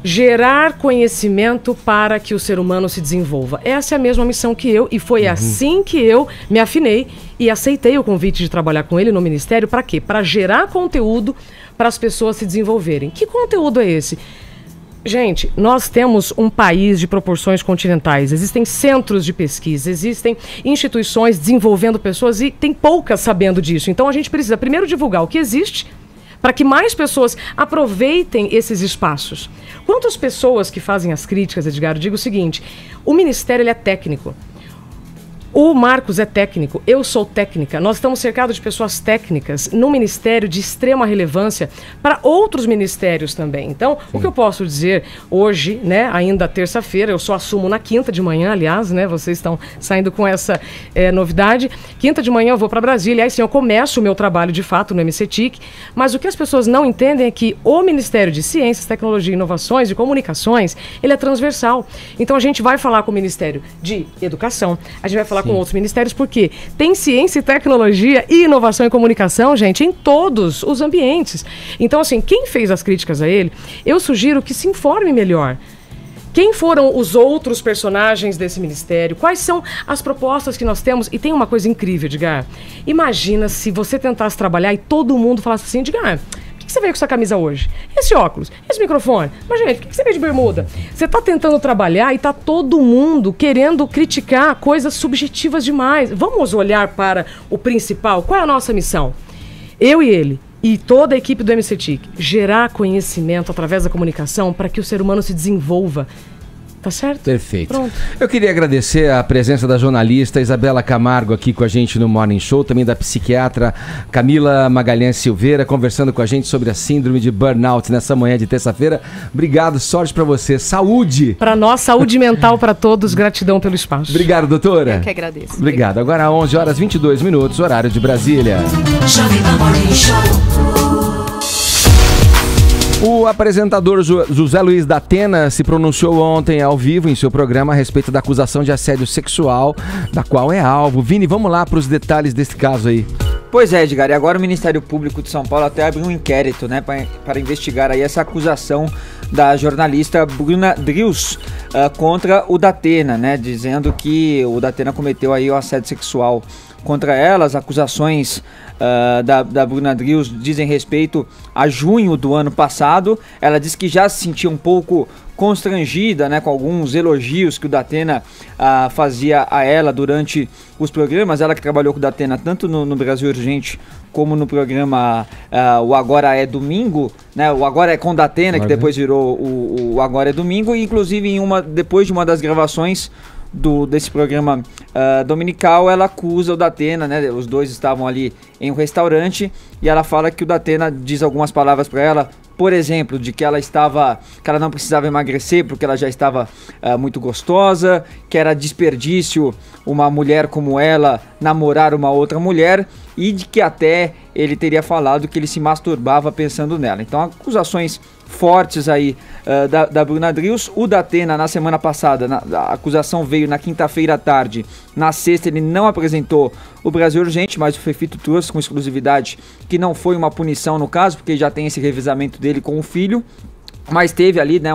gerar conhecimento para que o ser humano se desenvolva. Essa é a mesma missão que eu, e foi assim que eu me afinei e aceitei o convite de trabalhar com ele no Ministério. Para quê? Para gerar conteúdo para as pessoas se desenvolverem. Que conteúdo é esse? Gente, nós temos um país de proporções continentais, existem centros de pesquisa, existem instituições desenvolvendo pessoas e tem poucas sabendo disso. Então a gente precisa primeiro divulgar o que existe para que mais pessoas aproveitem esses espaços. Quantas pessoas que fazem as críticas, Edgar, eu digo o seguinte, o Ministério ele é técnico. O Marcos é técnico, eu sou técnica, nós estamos cercados de pessoas técnicas no ministério de extrema relevância para outros ministérios também. Então, o que eu posso dizer hoje, né, ainda terça-feira, eu só assumo na quinta de manhã, aliás, né, vocês estão saindo com essa novidade. Quinta de manhã eu vou para Brasília, aí sim eu começo o meu trabalho de fato no MCTIC, mas o que as pessoas não entendem é que o Ministério de Ciências, Tecnologia, Inovações e Comunicações, ele é transversal. Então a gente vai falar com o Ministério de Educação, a gente vai falar com outros ministérios, porque tem ciência, tecnologia e inovação e comunicação, gente, em todos os ambientes. Então, assim, quem fez as críticas a ele, eu sugiro que se informe melhor. Quem foram os outros personagens desse ministério? Quais são as propostas que nós temos? E tem uma coisa incrível, Edgar. Imagina se você tentasse trabalhar e todo mundo falasse assim, Edgar, por que você veio com essa camisa hoje? Esse óculos? Esse microfone? Mas, gente, por que você veio de bermuda? Você está tentando trabalhar e está todo mundo querendo criticar coisas subjetivas demais. Vamos olhar para o principal. Qual é a nossa missão? Eu e ele, e toda a equipe do MCTIC, gerar conhecimento através da comunicação para que o ser humano se desenvolva. Tá certo? Perfeito. Pronto. Eu queria agradecer a presença da jornalista Isabela Camargo aqui com a gente no Morning Show, também da psiquiatra Camila Magalhães Silveira, conversando com a gente sobre a síndrome de burnout nessa manhã de terça-feira. Obrigado, sorte pra você. Saúde! Para nós, saúde mental para todos, gratidão pelo espaço. Obrigado, doutora. Eu que agradeço. Obrigado. Agora 11h22, horário de Brasília. O apresentador José Luiz da Atena se pronunciou ontem ao vivo em seu programa a respeito da acusação de assédio sexual, da qual é alvo. Vini, vamos lá para os detalhes desse caso aí. Pois é, Edgar, e agora o Ministério Público de São Paulo até abriu um inquérito, né, para investigar aí essa acusação da jornalista Bruna Drius contra o Datena, né, dizendo que o Datena cometeu aí o assédio sexual contra ela. As acusações da Bruna Drius dizem respeito a junho do ano passado. Ela diz que já se sentia um pouco constrangida, né, com alguns elogios que o Datena fazia a ela durante os programas. Ela que trabalhou com o Datena tanto no Brasil Urgente como no programa o Agora é Domingo, né, o Agora é com Datena, que depois virou o Agora é Domingo, e inclusive depois de uma das gravações desse programa dominical, ela acusa o Datena, né? Os dois estavam ali em um restaurante e ela fala que o Datena diz algumas palavras para ela, por exemplo, de que ela não precisava emagrecer porque ela já estava muito gostosa, que era desperdício uma mulher como ela namorar uma outra mulher, e de que até ele teria falado que ele se masturbava pensando nela. Então, acusações fortes aí da Bruna Drius. O Datena, na semana passada, a acusação veio na quinta-feira à tarde. Na sexta ele não apresentou o Brasil Urgente, mas o Fefito trouxe com exclusividade que não foi uma punição no caso, porque já tem esse revezamento dele com o filho. Mas teve ali, né,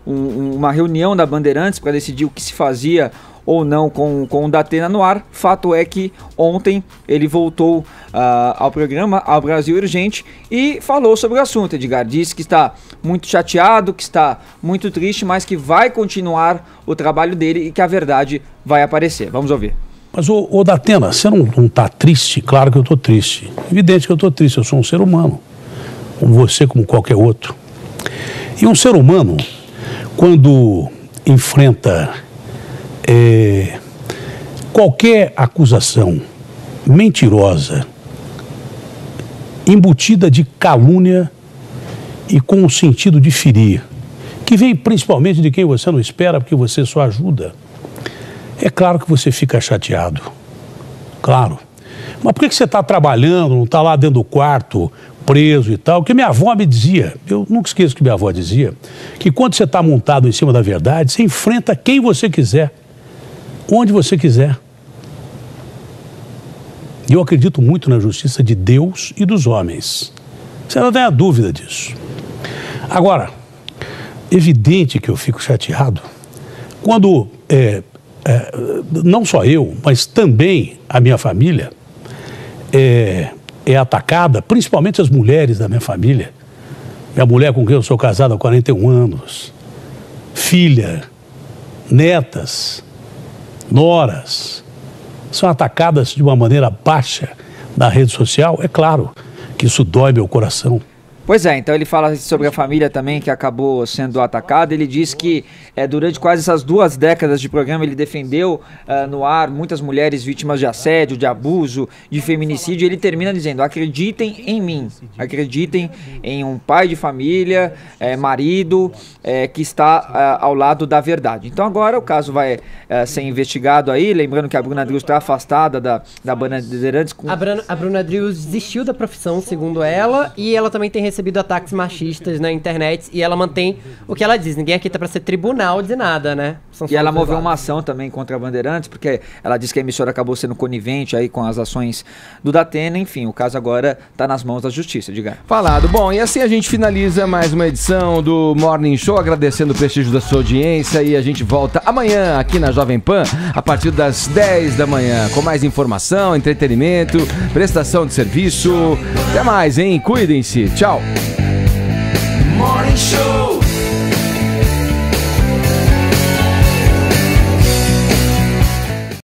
uma reunião da Bandeirantes para decidir o que se fazia ou não com o Datena no ar. Fato é que ontem ele voltou ao programa, ao Brasil Urgente, e falou sobre o assunto, Edgar. Disse que está muito chateado, que está muito triste, mas que vai continuar o trabalho dele e que a verdade vai aparecer. Vamos ouvir. Mas, ô Datena, você não está triste? Claro que eu estou triste. Evidente que eu estou triste, eu sou um ser humano, como você, como qualquer outro. E um ser humano, quando enfrenta qualquer acusação mentirosa, embutida de calúnia e com o sentido de ferir, que vem principalmente de quem você não espera, porque você só ajuda, é claro que você fica chateado. Claro. Mas por que você está trabalhando, não está lá dentro do quarto, preso e tal? Porque minha avó me dizia, eu nunca esqueço que minha avó dizia, que quando você está montado em cima da verdade, você enfrenta quem você quiser, onde você quiser. E eu acredito muito na justiça de Deus e dos homens. Você não tem a dúvida disso. Agora, evidente que eu fico chateado quando não só eu, mas também a minha família é atacada, principalmente as mulheres da minha família. Minha mulher, com quem eu sou casado há 41 anos, filha, netas, noras, são atacadas de uma maneira baixa na rede social. É claro que isso dói meu coração. Pois é, então ele fala sobre a família também que acabou sendo atacada. Ele diz que durante quase essas 2 décadas de programa ele defendeu no ar muitas mulheres vítimas de assédio, de abuso, de feminicídio. Ele termina dizendo: acreditem em mim, acreditem em um pai de família, marido, que está ao lado da verdade. Então agora o caso vai ser investigado aí, lembrando que a Bruna Drius está afastada da Bandeirantes. A Bruna Drius desistiu da profissão, segundo ela, e ela também tem recebido ataques machistas na internet, e ela mantém o que ela diz: ninguém aqui tá pra ser tribunal de nada, né? E ela moveu uma ação também contra a Bandeirantes, porque ela disse que a emissora acabou sendo conivente aí com as ações do Datena. Enfim, o caso agora tá nas mãos da justiça, diga. Falado. Bom, e assim a gente finaliza mais uma edição do Morning Show, agradecendo o prestígio da sua audiência, e a gente volta amanhã aqui na Jovem Pan, a partir das 10 da manhã, com mais informação, entretenimento, prestação de serviço. Até mais, hein? Cuidem-se. Tchau. Morning Show.